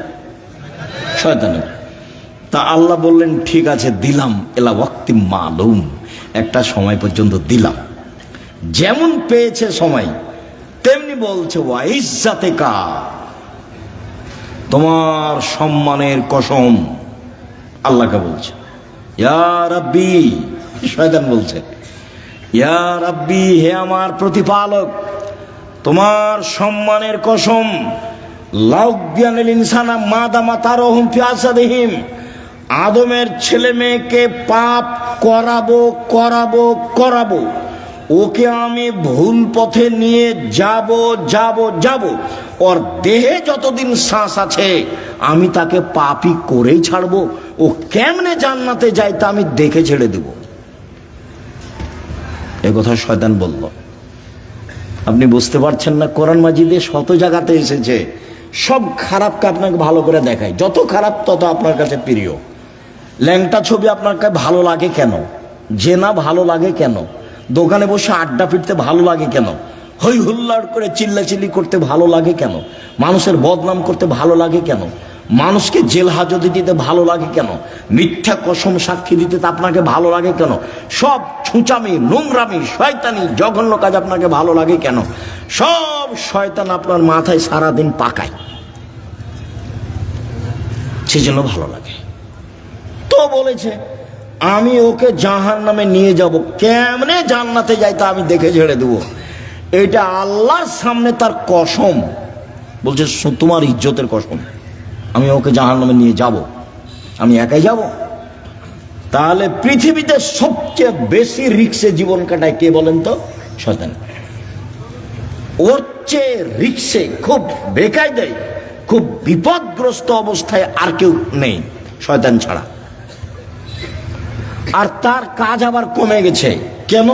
S1: শয়তানের। তা আল্লাহ বললেন ঠিক আছে দিলাম, এলা ওয়াক্তি মালুম, একটা সময় পর্যন্ত দিলাম। যেমন পেয়েছে সময়, তেমনি বলছে ওয়া ইজ্জাতিকা, তোমার সম্মানের কসম। আল্লাহকে বলছে ইয়া রাব্বি, শয়তান বলছে ইয়া রাব্বি, হে আমার প্রতিপালক, তোমার সম্মানের কসম। লাউজ্ঞানিল ইনসানা মাদামা তারহুম ফি আসাদিহিম, আদমের ছেলে মেয়েকে পাপ করাবো করাবো করাবো, ওকে আমি ভুল পথে নিয়ে যাব যাব যাব, ওর দেহে যতদিন শ্বাস আছে আমি তাকে পাপই করেই ছাড়বো। ও কেমনে জান্নাতে যায় তা আমি দেখে ছেড়ে দেব। এ কথা শয়তান বলল। আপনি বুঝতে পারছেন না? কোরআন মাজিদে শত জায়গাতে এসেছে, সব খারাপকে আপনাকে ভালো করে দেখায়। যত খারাপ তত আপনার কাছে প্রিয়। ল্যাংটা ছবি আপনার কাছে ভালো লাগে কেন? জেনা ভালো লাগে কেন? দোকানে বসে আড্ডা পিটতে ভালো লাগে কেন? হই হুল্লাড় করে চিল্লাচিল্লি করতে ভালো লাগে কেন? মানুষের বদনাম করতে ভালো লাগে কেন? মানুষকে জেল হাজতে দিতে ভালো লাগে কেন? মিথ্যা কসম সাক্ষী দিতে আপনাকে ভালো লাগে কেন? সব ছুঁচামি, নোংরামি, শয়তানি, জঘন্য কাজ আপনাকে ভালো লাগে কেন? সব শয়তান আপনার মাথায় সারাদিন পাকায়, সেজন্য ভালো লাগে। তো বলেছে আমি ওকে জাহান্নামে নিয়ে যাব, কেমনে জান্নাতে যাই তা আমি দেখে ছেড়ে দেবো। এটা আল্লাহর সামনে তার কসম। বলছে তোমার ইজ্জতের কসম, আমি ওকে জাহান্নামে নিয়ে যাব। আমি একাই যাব? তাহলে পৃথিবীতে সবচেয়ে বেশি রিক্সে জীবন কাটায় কে বলেন তো? শয়তান। ওর চেয়ে রিক্সে খুব বেকায়দায় বিপদগ্রস্ত অবস্থায় আর কেউ নেই শয়তান ছাড়া। আর তার কাজ আবার কমে গেছে। কেন?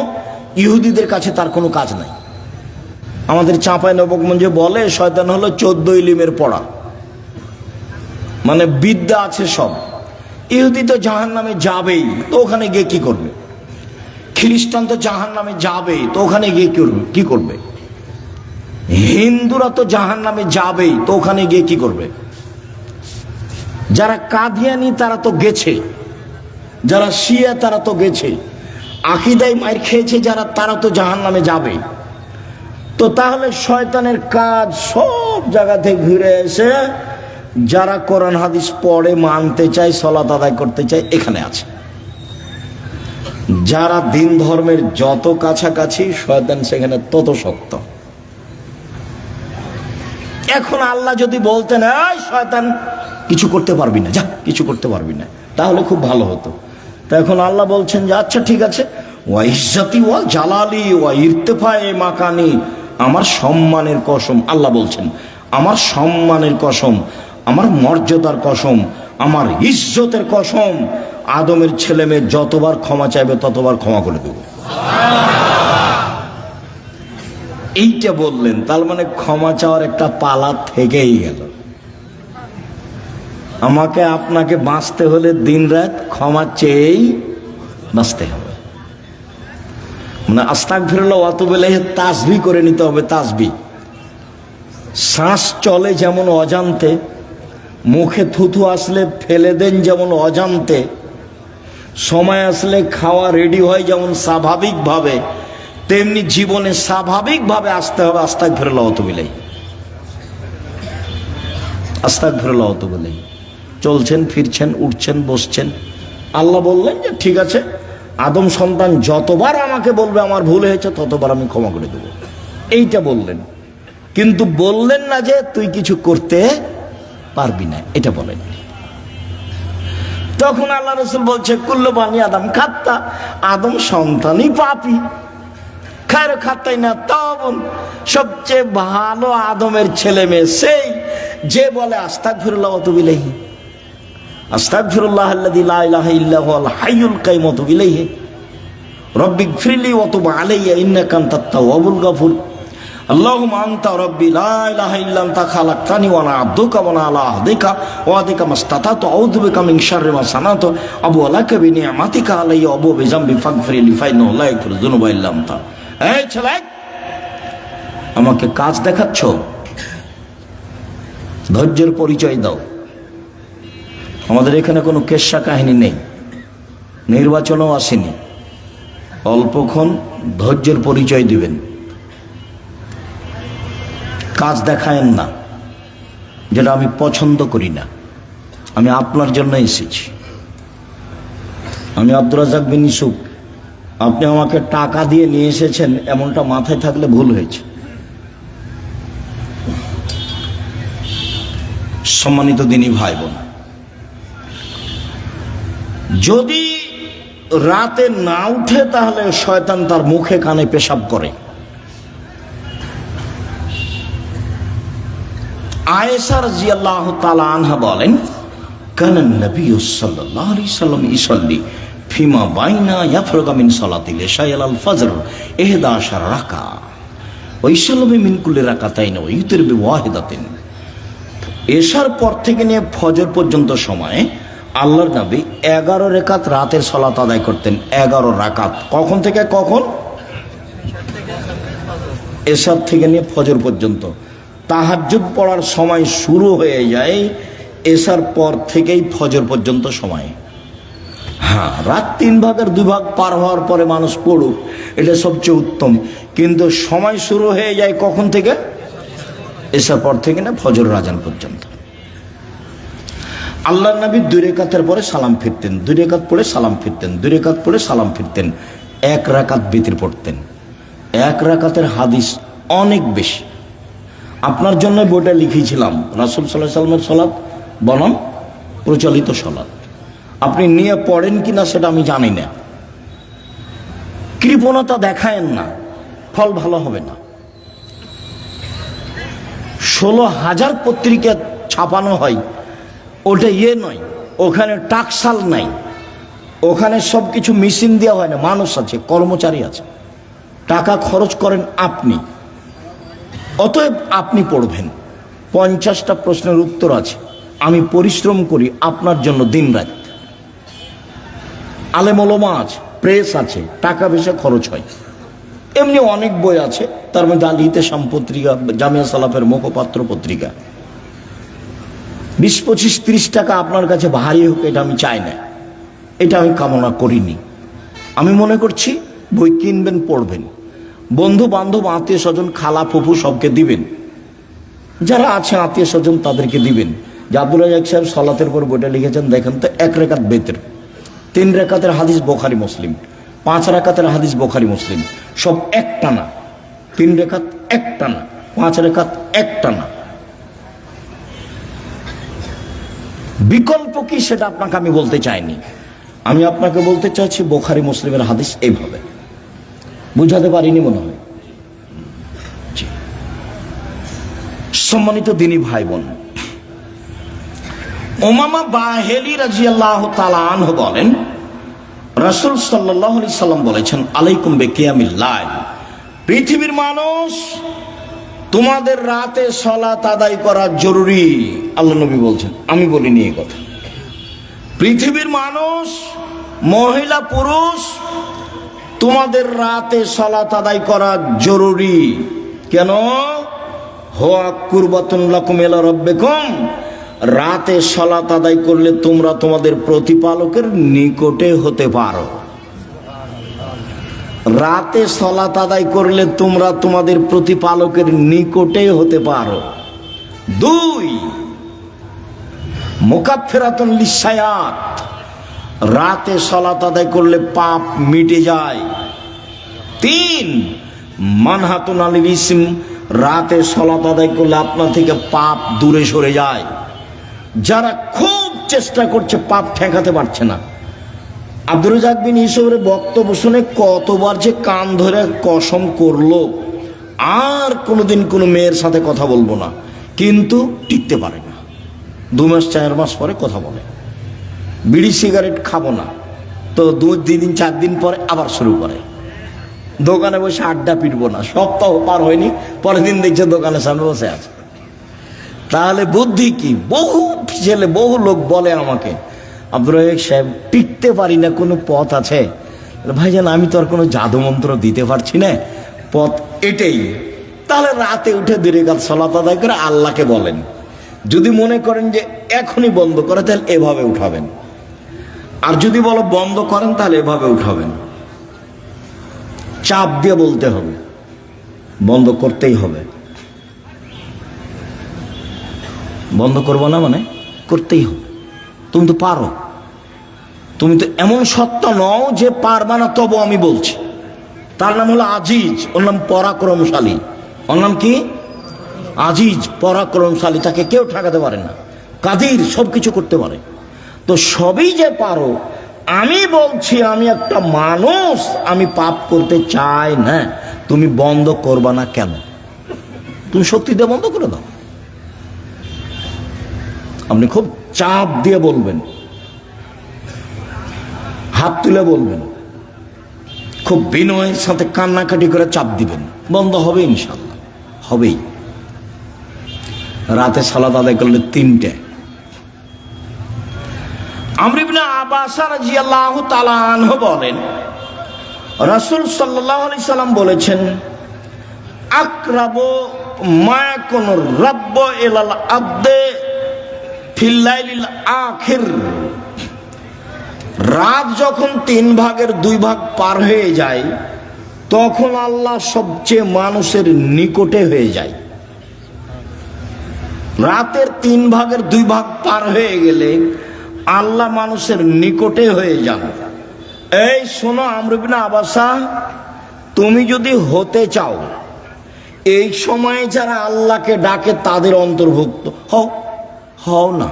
S1: ইহুদিদের কাছে তার কোনো কাজ নাই। আমাদের চাঁপাইনবাবগঞ্জে বলে শয়তান হলো 14 ইলিমের পড়া, মানে বিদ্যা আছে সব। ইহুদি তো জাহান্নামে যাবেই, তো ওখানে গিয়ে কি করবে? খ্রিস্টান তো জাহান্নামে যাবেই, তো ওখানে গিয়ে কি করবে? হিন্দুরা তো জাহান্নামে যাবেই, তো ওখানে গিয়ে কি করবে? যারা কাদিয়ানি তারা তো গেছে, যারা শিয়া তারা তো গেছে, আকীদায় মার খেয়েছে যারা, তারা তো জাহান্নামে যাবে। তো তাহলে শয়তানের কাজ সব জায়গা থেকে ঘুরে এসে যারা কোরআন হাদিস পড়ে, মানতে চায়, সালাত আদায় করতে চায়, এখানে আছে। যারা দিন ধর্মের যত কাছাকাছি, শয়তান সেখানে তত শক্ত। এখন আল্লাহ যদি বলতেন এই শয়তান কিছু করতে পারবি না, যা কিছু করতে পারবি না, তাহলে খুব ভালো হতো। তা এখন আল্লাহ বলছেন যে আচ্ছা ঠিক আছে, ওয়া ইজ্জতি ওয়া জালালি ওয়া ইরতিফায়ে মাকানি, আমার সম্মানের কসম, আল্লাহ বলছেন আমার সম্মানের কসম, আমার মর্যাদার কসম, আমার ইজ্জতের কসম, আদমের ছেলে মেয়ে যতবার ক্ষমা চাইবে ততবার ক্ষমা করে দেব। এইটা বললেন, তার মানে ক্ষমা চাওয়ার একটা পালা থেকেই গেল। আমাকে আপনাকে বাঁচতে হলে দিনরাত ক্ষমা চেয়েই বাঁচতে হবে। মানে আস্তাগফিরুল্লাহ ওয়া আতুবু ইলাইহি তাসবিহ করে নিতে হবে। তাসবিহ, শ্বাস চলে যেমন অজান্তে, মুখে থুথু আসলে ফেলে দেন যেমন অজান্তে, সময় আসলে খাওয়া রেডি হয় যেমন স্বাভাবিকভাবে, তেমনি জীবনে স্বাভাবিকভাবে আসতে হবে আস্তাগফিরুল্লাহ ওয়া আতুবু ইলাইহি। আস্তাগফিরুল্লাহ ওয়া আতুবু ইলাইহি। চলছেন, ফিরছেন, উঠছেন, বসছেন, আল্লাহ বললেন যে ঠিক আছে, আদম সন্তান যতবার আমাকে বলবে আমার ভুল হয়েছে ততবার আমি ক্ষমা করে দেব, এইটা বললেন। কিন্তু বললেন না যে তুই কিছু করতে পারবি না, এটা বলেন। তখন আল্লাহ রাসূল বলছে কুল্লু বানি আদম খাত্তা, আদম সন্তানই পাপী। খায়রু খাত্তাইনা তাওবুন, সবচেয়ে ভালো আদমের ছেলে মেয়ে সেই যে বলে আস্তাগফিরুল্লাহ ওয়া আতুবু ইলাইহি, আস্তাগফিরুল্লাহাল্লাযী লা ইলাহা ইল্লা হুয়াল হাইয়ুল কাইয়্যুম ওয়া আতুবু ইলাইহি, রব্বিগফিরলি ওয়া তুব আলাইয়া ইন্নাকা আনতাত তাওয়াবুল গফুর, আল্লাহুম্মা আনতা রাব্বি লা ইলাহা ইল্লা আনতা খালাকতানি ওয়া আনা আবদুকা ওয়া আনা আলা আহদিকা ওয়া আদিকা মাসতাতাতু আউযু বিকা মিন শাররি মা সানাতু আবু আলাকা বিনিআমাতিকা আলাইয়া আবু বিযামবি ফাগফিরলি ফাইন্নাহু লা ইয়াগফিরুয যুনুবা ইল্লা আনতা। এই ছেলে, আমাকে কাজ দেখাচ্ছ, ধৈর্যের পরিচয় দাও। আমাদের এখানে কোনো কেচ্ছা কাহিনী নেই, নির্বাচনও আসেনি, অল্পক্ষণ ধৈর্যের পরিচয় দিবেন, কাজ দেখায়েন না, যেটা আমি পছন্দ করি না। আমি আপনার জন্য এসেছি। আমি আব্দুর রাজ্জাক বিন ইউসুফ, আপনি আমাকে টাকা দিয়ে নিয়ে এসেছেন, এমনটা মাথায় থাকলে ভুল হয়েছে। সম্মানিত দিনী ভাই বোন, যদি রাতে না উঠে তাহলে শয়তান তার মুখে কানে পেশাব করে। আয়েশা রাদিয়াল্লাহু তাআলা আনহা বলেন কানান নবী সাল্লাল্লাহু আলাইহি সাল্লাম ইসাল্লি ফিমা বাইনা ইয়াফরুগা মিন সালাতিল ইশা ইলাল ফজর 11 রাকা ওয়া ইসাল্লামু মিন কুল্লি রাকাতাইন ওয়া ইউতির বিওয়াহিদাতিন। এশার পর থেকে নিয়ে ফজর পর্যন্ত সময়ে আল্লাহর নবী 11 রাকাত রাতের সালাত আদায় করতেন। 11 রাকাত। কখন থেকে কখন? এশার থেকে নিয়ে ফজর পর্যন্ত। তাহাজ্জুদ পড়ার সময় শুরু হয়ে যায় এশার পর থেকেই ফজর পর্যন্ত সময়। হ্যাঁ, রাত 3 ভাগের 2 ভাগ পার হওয়ার পরে মানুষ পড়ুক, এটা সবচেয়ে উত্তম। কিন্তু সময় শুরু হয়ে যায় কখন থেকে? এশার পর থেকে না ফজর আযান পর্যন্ত। আল্লাহর নবী 2 রাকাতের পরে সালাম ফিরতেন, 2 রাকাত পড়ে সালাম ফিরতেন, 2 রাকাত পড়ে সালাম ফিরতেন। 1 রাকাত বিতির পড়তেন। 1 রাকাতের হাদিস অনেক বেশি। আপনার জন্য বইটা লিখেছিলাম, রাসূল সাল্লাল্লাহু আলাইহি ওয়াসাল্লামের সালাত বনাম প্রচলিত সালাত। আপনি নিয়ে পড়েন কিনা সেটা আমি জানি না। কৃপণতা দেখায়েন না, ফল ভালো হবে না। 16,000 পত্রিকা ছাপানো হয়, ওটা নয়। ওখানে টাকশাল নাই, ওখানে সব কিছু মেশিন দেওয়া হয় না, মানুষ আছে, কর্মচারী আছে, টাকা খরচ করেন আপনি। অতএব আপনি পড়বেন। 50টা প্রশ্নের উত্তর আছে। আমি পরিশ্রম করি আপনার জন্য দিন রাত। আলেম ওলামা আছে, প্রেস আছে, টাকা পয়সা খরচ হয়। এমনি অনেক বই আছে, তার মধ্যে আল ইতেশাম পত্রিকা, জামিয়া সালাফের মুখপাত্র পত্রিকা। 20, 25, 30 টাকা আপনার কাছে ভারী হোক, এটা আমি চাই না, এটা আমি কামনা করিনি। আমি মনে করছি বই কিনবেন, পড়বেন, বন্ধু বান্ধব, আত্মীয় স্বজন, খালা ফুফু সবকে দিবেন, যারা আছে আত্মীয় স্বজন তাদেরকে দিবেন। যে আব্দুল রাজ্জাক সাহেব সালাতের পর বইটা লিখেছেন, দেখেন তো, 1 রাকাত বেতের, 3 রাকাতের হাদিস বোখারি মুসলিম, 5 রাকাতের হাদিস বোখারি মুসলিম, সব একটানা। 3 রাকাত একটানা, 5 রাকাত একটানা। বিকল্প কি সেটা আপনাকে আমি বলতে চাইনি। আমি আপনাকে বলতে চাইছি বোখারি মুসলিমের হাদিস এইভাবে। বুঝাতে পারিনি মনে হয়। সম্মানিত দিনী ভাই বোন, উমামা বাহেলি রাদিয়াল্লাহু তাআলা আনহু বলেন, রাসূল সাল্লাল্লাহু আলাইহি সাল্লাম বলেছেন, আলাইকুম বিকিয়ামিল লাইল, পৃথিবীর মানুষ, তোমাদের রাতে সালাত আদায় করা জরুরি। আল্লাহ নবী বলছেন, আমি বলিনি এই কথা। পৃথিবীর মানুষ, মহিলা পুরুষ, তোমাদের রাতে সালাত আদায় করা জরুরি। কেন? হুয়া কুরবাতুন লাকুম ইলা রাব্বিকুম, রাতে সালাত আদায় করলে তোমরা তোমাদের প্রতিপালকের নিকটে হতে পারো। রাতে সালাত আদায় করলে তোমরা তোমাদের প্রতিপালকের নিকটে হতে পারো। 2, মুকাফফিরাতুন লিসায়াত, রাতে সালাত আদায় করলে পাপ মিটে যায়। 3, মানহাতুন আনিল ইসম, রাতে সালাত আদায় করলে আপনার থেকে পাপ দূরে সরে যায়। যারা খুব চেষ্টা করছে পাপ ঠেকাতে পারছে না, আব্দুর রাজ্জাক বিন ইউসুফের বক্তব্য শুনে কতবার যে কান ধরে কসম করলো আর কোনোদিন কোনো মেয়ের সাথে কথা বলবো না, কিন্তু টিকতে পারে না। 2 মাস 4 মাস পরে কথা বলে। বিড়ি সিগারেট খাবো না, তো 2 দিন 4 দিন পরে আবার শুরু করে। দোকানে বসে আড্ডা পিটবো না, সপ্তাহ পার হয়নি, পরের দিন দেখছে দোকানের সামনে বসে আছে। তাহলে বুদ্ধি কি? বহু ছেলে, বহু লোক বলে আমাকে, আব্দুর রাজ্জাক সাহেব টিকতে পারি না, কোনো পথ আছে? ভাইজান, আমি তো আর কোনো জাদু মন্ত্র দিতে পারছি না, পথ এটাই। তাহলে রাতে উঠে 2 রাকাত সালাত আদায় করে আল্লাহকে বলেন। যদি মনে করেন যে এখনই বন্ধ করে, তাহলে এভাবে উঠাবেন। আর যদি বলো বন্ধ করেন, তাহলে এভাবে উঠাবেন। চাপ দিয়ে বলতে হবে, বন্ধ করতেই হবে। বন্ধ করবো না মানে করতেই হবে। তুমি তো পারো, তুমি তো এমন সত্তা নও যে পারবা না, তবু আমি বলছি। তার নাম হলো আজিজ, ওর নাম পরাক্রমশালী। ওর নাম কি? আজিজ, পরাক্রমশালী, তাকে কেউ ঠেকাতে পারে না। কাদির, সব কিছু করতে পারে। তো সবই যে পারো, আমি বলছি আমি একটা মানুষ, আমি পাপ করতে চাই না। তুমি বন্ধ করবা না কেন? তুমি শক্তি দিয়ে বন্ধ করে দাও। আপনি খুব চাপ দিয়ে বলবেন, হাত তুলে বলবেন, খুব বিনয়ের সাথে কান্নাকাটি করে চাপ দিবেন, বন্ধ হবে ইনশাল্লাহ, হবেই। রাতে সালাত আদায় করলে 3টে। আমর ইবনে আব্বাস রাদিয়াল্লাহু তাআলা আনহু বলেন, রাসূল সাল্লাল্লাহু আলাইহি সাল্লাম বলেছেন, আকরাবু মা ইয়াকুনুর রাব্ব ইলাল আবদে ফিল লাইলিল আখির, রাত যখন 3 ভাগের 2 ভাগ পার হয়ে যায়, তখন আল্লাহ সবচেয়ে মানুষের নিকটে হয়ে যায়। রাতের 3 ভাগের 2 ভাগ পার হয়ে গেলে আল্লাহ মানুষের নিকটে হয়ে যান। এই শোনো আমর ইবনে আবাসা, তুমি যদি হতে চাও, এই সময়ে যারা আল্লাহকে ডাকে তাদের অন্তর্ভুক্ত হও। হও না,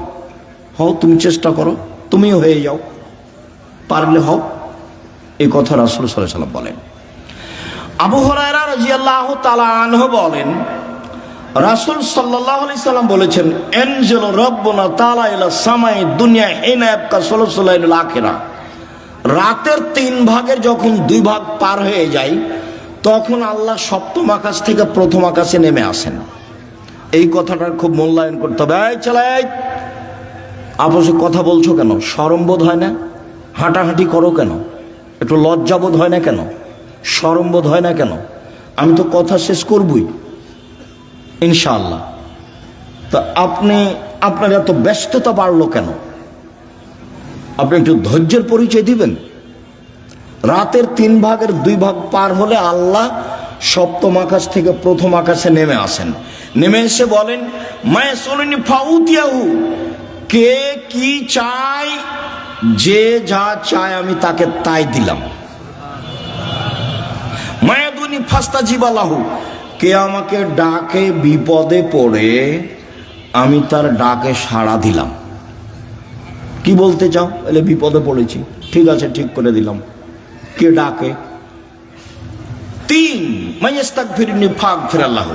S1: হও, তুমি চেষ্টা করো, তুমিও হয়ে যাও, পারলে হও। এই কথা রাসূল সাল্লাল্লাহু আলাইহি ওয়াসাল্লাম বলেন। আবু হুরায়রা রাদিয়াল্লাহু তাআলা আনহু বলেন, রাসূল সাল্লাল্লাহু আলাইহি সাল্লাম বলেছেন, এনজেল রব্বুনা তাআলা ইলা সামাই দুনিয়া হিনা ইয়াবকা সুলুসুল লাইলুল আখিরা। রাতের 3 ভাগের যখন 2 ভাগ পার হয়ে যায়, তখন আল্লাহ সপ্তম আকাশ থেকে প্রথম আকাশে নেমে আসেন। এই কথাটার খুব মূল্যায়ন করতে হবে। এই চালাই, আপসে কথা বলছো কেন? শরম বোধ হয় না? হাঁটাহাঁটি করো কেন? একটু লজ্জাবোধ হয় না কেন? শরম বোধ হয় না কেন? আমি তো কথা শেষ করবই ইনশাআল্লাহ। তা আপনার এত ব্যস্ততা বাড়লো কেন? আপনি একটু ধৈর্যের পরিচয় দিবেন। রাতের 3 ভাগের 2 ভাগ পার হলে আল্লাহ সপ্তম আকাশ থেকে প্রথম আকাশে নেমে আসেন। নেমে এসে বলেন, মায়ে সোলনি ফাউতিয়াহু, কে কি চায়, যে যা চায় আমি তাকে তাই দিলাম। মায়াদুনি ফাস্তাজিবালাহু, কে আমাকে ডাকে বিপদে পড়ে আমি তার ডাকে সাড়া দিলাম। কি বলতে চাও? বলে বিপদে পড়েছি, ঠিক আছে, ঠিক করে দিলাম। কে ডাকে? 3 মাইয়াস্তাগফিরনি ফাগফিরাল্লাহু,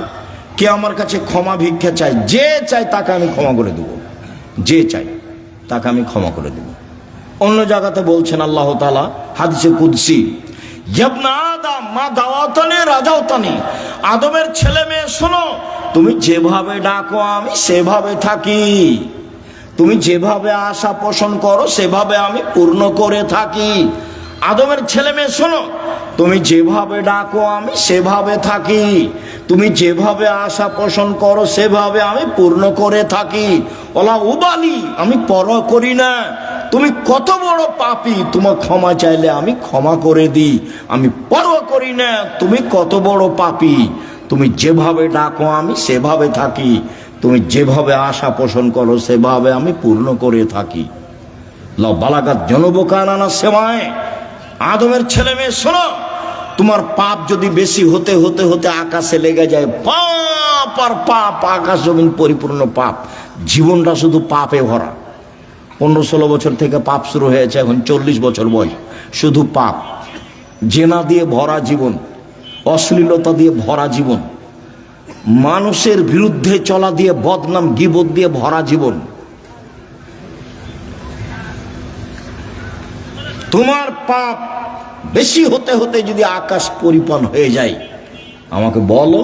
S1: কে আমার কাছে ক্ষমা ভিক্ষা চায়, যে চাই তাকে আমি ক্ষমা করে দেব, যে চাই তাকে আমি ক্ষমা করে দেব। অন্য জায়গাতে বলছেন আল্লাহ তাআলা হাদিসে কুদসি, ইবনা আদম মা দাওয়াতানি রাজাওতানি, আদমের ছেলে মেয়ে শোনো, তুমি যেভাবে ডাকো আমি সেভাবে থাকি, তুমি যেভাবে আশা পোষণ করো সেভাবে আমি পূর্ণ করে থাকি। আদমের ছেলে মেয়ে শোনো, তুমি যেভাবে ডাকো আমি সেভাবে থাকি, তুমি যেভাবে আশা পোষণ করো সেভাবে আমি পূর্ণ করে থাকি। ওলা উবালি, আমি পরোয়া করি না তুমি কত বড় পাপী, তোমার ক্ষমা চাইলে আমি ক্ষমা করে দিই, আমি পরোয়া করি না তুমি কত বড় পাপী, তুমি যেভাবে ডাকো আমি সেভাবে থাকি, তুমি যেভাবে আশা পোষণ করো সেভাবে আমি পূর্ণ করে থাকি। বালাগাত জনবকানা সেমায়, আদমের ছেলে মেয়ে শোনো, তোমার পাপ যদি বেশি হতে হতে হতে আকাশে লেগে যায়, পাপ আর পাপ, আকাশ জমিন পরিপূর্ণ পাপ, জীবনটা শুধু পাপে ভরা। 15-16 বছর থেকে পাপ শুরু হয়েছে, এখন 40 বছর বয়স, শুধু পাপ, জেনা দিয়ে ভরা জীবন, অশ্লীলতা দিয়ে ভরা জীবন, মানুষের বিরুদ্ধে চলা দিয়ে, বদনাম গীবত দিয়ে ভরা জীবন। তোমার পাপ বেশি হতে হতে যদি আকাশ পরিপূর্ণ হয়ে যায়, আমাকে বলো,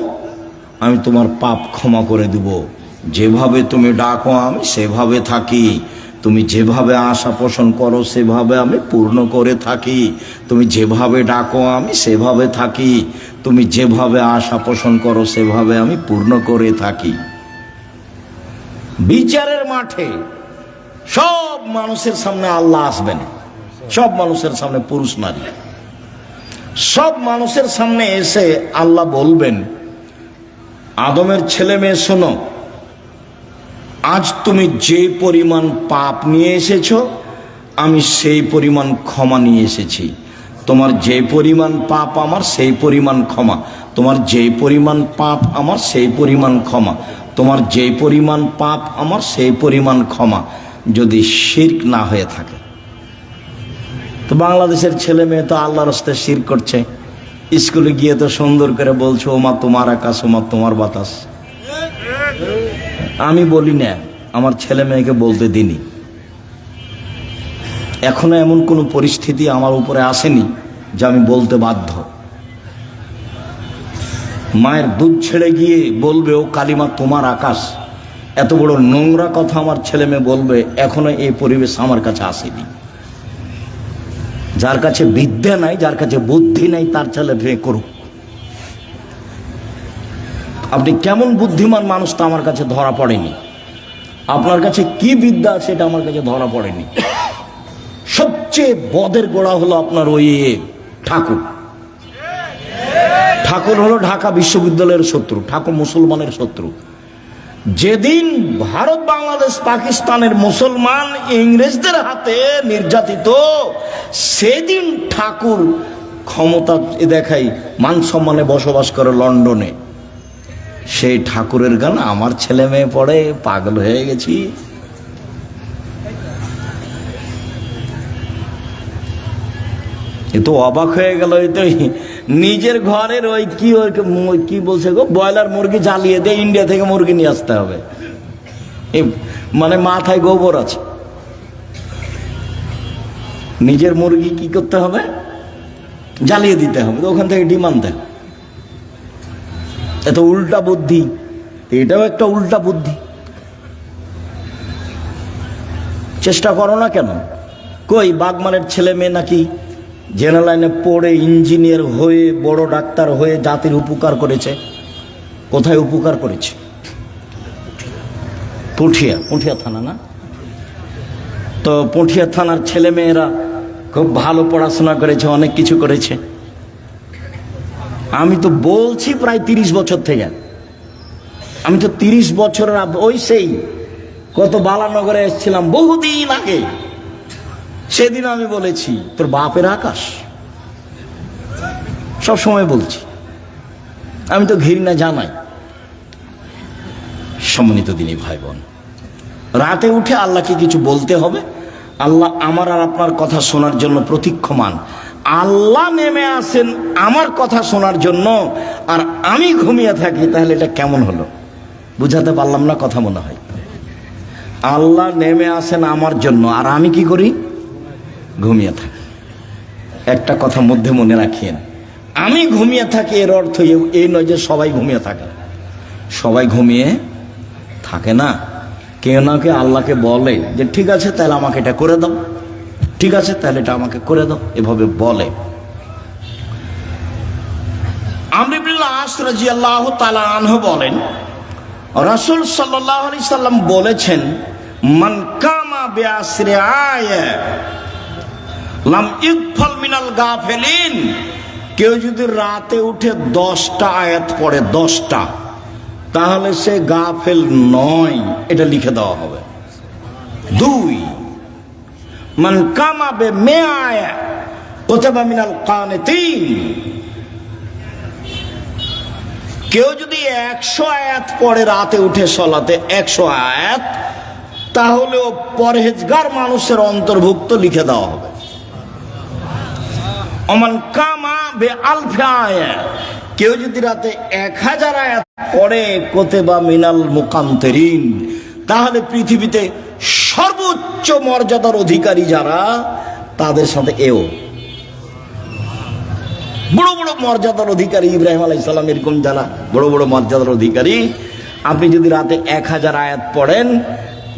S1: আমি তোমার পাপ ক্ষমা করে দেব। যেভাবে তুমি ডাকো আমি সেভাবে থাকি, তুমি যেভাবে আশা পোষণ করো সেভাবে আমি পূর্ণ করে থাকি, তুমি যেভাবে ডাকো আমি সেভাবে থাকি, তুমি যেভাবে আশা পোষণ করো সেভাবে আমি পূর্ণ করে থাকি। বিচারের মাঠে সব মানুষের সামনে আল্লাহ আসবেন, সব মানুষের সামনে, পুরুষ নারী সব মানুষের সামনে এসে আল্লাহ বলবেন, আদমের ছেলে মেয়ে শোনো, আজ তুমি যে পরিমাণ পাপ নিয়ে এসেছো আমি সেই পরিমাণ ক্ষমা নিয়ে এসেছি। তোমার যে পরিমাণ পাপ আমার সেই পরিমাণ ক্ষমা, তোমার যে পরিমাণ পাপ আমার সেই পরিমাণ ক্ষমা, তোমার যে পরিমাণ পাপ আমার সেই পরিমাণ ক্ষমা, যদি শিরক না হয়ে থাকে। তো বাংলাদেশের ছেলে মেয়ে তো আল্লাহর রাস্তায় শিরক করছে, স্কুলে গিয়ে তো সুন্দর করে বলছো, ওমা তোমার আকাশ, ওমা তোমার বাতাস। আমি বলি না, আমার ছেলে মেয়েকে বলতে দিনি। এখনো এমন কোনো পরিস্থিতি আমার উপরে আসেনি যে আমি বলতে বাধ্য। মায়ের দুধ ছেড়ে গিয়ে বলবে, ও কালিমা তোমার আকাশ, এত বড় নোংরা কথা আমার ছেলে মেয়ে বলবে, এখনো এই পরিবেশ আমার কাছে আসেনি। যার কাছে বিদ্যা নাই, যার কাছে বুদ্ধি নাই, তার ছেলে মেয়ে করুক। আপনি কেমন বুদ্ধিমান মানুষ তা আমার কাছে ধরা পড়েনি, আপনার কাছে কি বিদ্যা সেটা আমার কাছে ধরা পড়েনি। সবচেয়ে বদের গোড়া হলো আপনার ওই ঠাকুর। ঠাকুর হলো ঢাকা বিশ্ববিদ্যালয়ের শত্রু, ঠাকুর মুসলমানের শত্রু। যেদিন ভারত, বাংলাদেশ, পাকিস্তানের মুসলমান ইংরেজদের হাতে নির্যাতিত, সেদিন ঠাকুর ক্ষমতা দেখাই মান সম্মানে বসবাস করে লন্ডনে। সেই ঠাকুরের গান আমার ছেলে মেয়ে পড়ে, পাগল হয়ে গেছি। এ তো অবাক হয়ে গেল, এই তো নিজের ঘরের ওই কি বলছে গো, ব্রয়লার মুরগি জ্বালিয়ে দিয়ে ইন্ডিয়া থেকে মুরগি নিয়ে আসতে হবে, মানে মাথায় গোবর আছে। নিজের মুরগি কি করতে হবে, জ্বালিয়ে দিতে হবে, তো ওখান থেকে ডিম আনতে হবে। এত উল্টা বুদ্ধি, এটাও একটা উল্টা বুদ্ধি। চেষ্টা করো না কেন? কই বাগমানের ছেলে মেয়ে নাকি জেনারেল লাইনে পড়ে ইঞ্জিনিয়ার হয়ে বড় ডাক্তার হয়ে জাতির উপকার করেছে। কোথায় উপকার করেছে? পুঠিয়া থানা না? তো পুঠিয়া থানার ছেলে মেয়েরা খুব ভালো পড়াশোনা করেছে, অনেক কিছু করেছে। আমি তো বলছি প্রায় 30 বছর থেকে, আমি তো 30 বছরের ওই সেই কত বালানগরে এসেছিলাম বহুদিন আগে, সেদিন আমি বলেছি তোর বাপের আকাশ, সব সময় বলছি। আমি তো ঘৃণা জানাই। সম্মানিত দিনী ভাই বোন, রাতে উঠে আল্লাহকে কিছু বলতে হবে। আল্লাহ আমার আর আপনার কথা শোনার জন্য প্রতীক্ষমান। আল্লাহ নেমে আসেন আমার কথা শোনার জন্য, আর আমি ঘুমিয়ে থাকি, তাহলে এটা কেমন হলো? বুঝাতে পারলাম না কথা মনে হয়। আল্লাহ নেমে আসেন আমার জন্য, আর আমি কি করি? ঘুমিয়ে থাকি। একটা কথা মধ্যে মনে রাখিয়েন, আমি ঘুমিয়ে থাকি এর অর্থ এই নয় যে সবাই ঘুমিয়ে থাকে। সবাই ঘুমিয়ে থাকে না। কেউ না কেউ আল্লাহকে বলে যে ঠিক আছে তাহলে আমাকে এটা করে দাও, ঠিক আছে তাহলে এটা আমাকে করে দাও, এভাবে বলে। আমর ইবনে আস রাদিয়াল্লাহু তাআলা আনহু বলেন, রাসূল সাল্লাল্লাহু আলাইহি সাল্লাম বলেছেন, মান কামা বিআসরি আয়া লাম ইগফাল মিনাল গাফিলিন। কেউ যদি রাতে উঠে 10টা আয়াত পড়ে, 10টা, তাহলে সে গাফেল নয়, এটা লিখে দেওয়া হবে। 2, মান কামা বিমিআ আয়া কুতিবা মিনাল কানিতিন। কেউ যদি 100 আয়াত পড়ে রাতে উঠে সলাতে, 100 আয়াত, তাহলে ও পরহেজগার মানুষের অন্তর্ভুক্ত লিখে দেওয়া হবে। ওমান কামা বিআলফি আয়া, কেউ যদি রাতে 1000 আয়াত পড়ে কুতিবা মিনাল মুকান্তিরিন, তাহলে পৃথিবীতে সর্বোচ্চ মর্যাদার অধিকারী যারা, তাদের সাথে এও বড় বড় মর্যাদার অধিকারী। ইব্রাহিম আলাইহিস সালাম এরকম যারা বড় বড় মর্যাদার অধিকারী, আপনি যদি রাতে 1000 আয়াত পড়েন,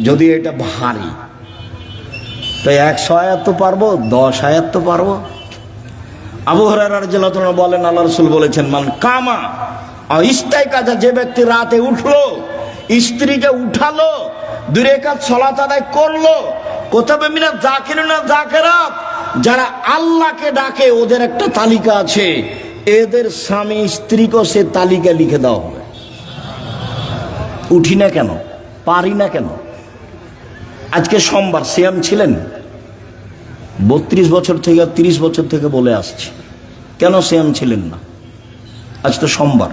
S1: যদি এটা ভারী, তো 100 আয়াত তো পারবো, 10 আয়াত তো পারবো। আবু হুরায়রা রাদিয়াল্লাহু তাআলা বলেন, আল্লাহ রাসূল বলেছেন, মান কামা ইস্তাইকাজা, যে ব্যক্তি রাতে উঠলো, স্ত্রীকে উঠালো, 2 রাকাত সালাত আদায় করলো, কুতিবা মিনাল যাকিরিনা যাকিরাত, যারা আল্লাহকে ডাকে ওদের একটা তালিকা আছে, এদের স্বামী স্ত্রীকে সে তালিকা লিখে দেওয়া হবে। উঠি না কেন, পারি না কেন? আজকে সোমবার, সিয়াম ছিলেন 32 বছর থেকে 30 বছর থেকে বলে আসছি, কেন সিয়াম ছিলেন না? আজ তো সোমবার,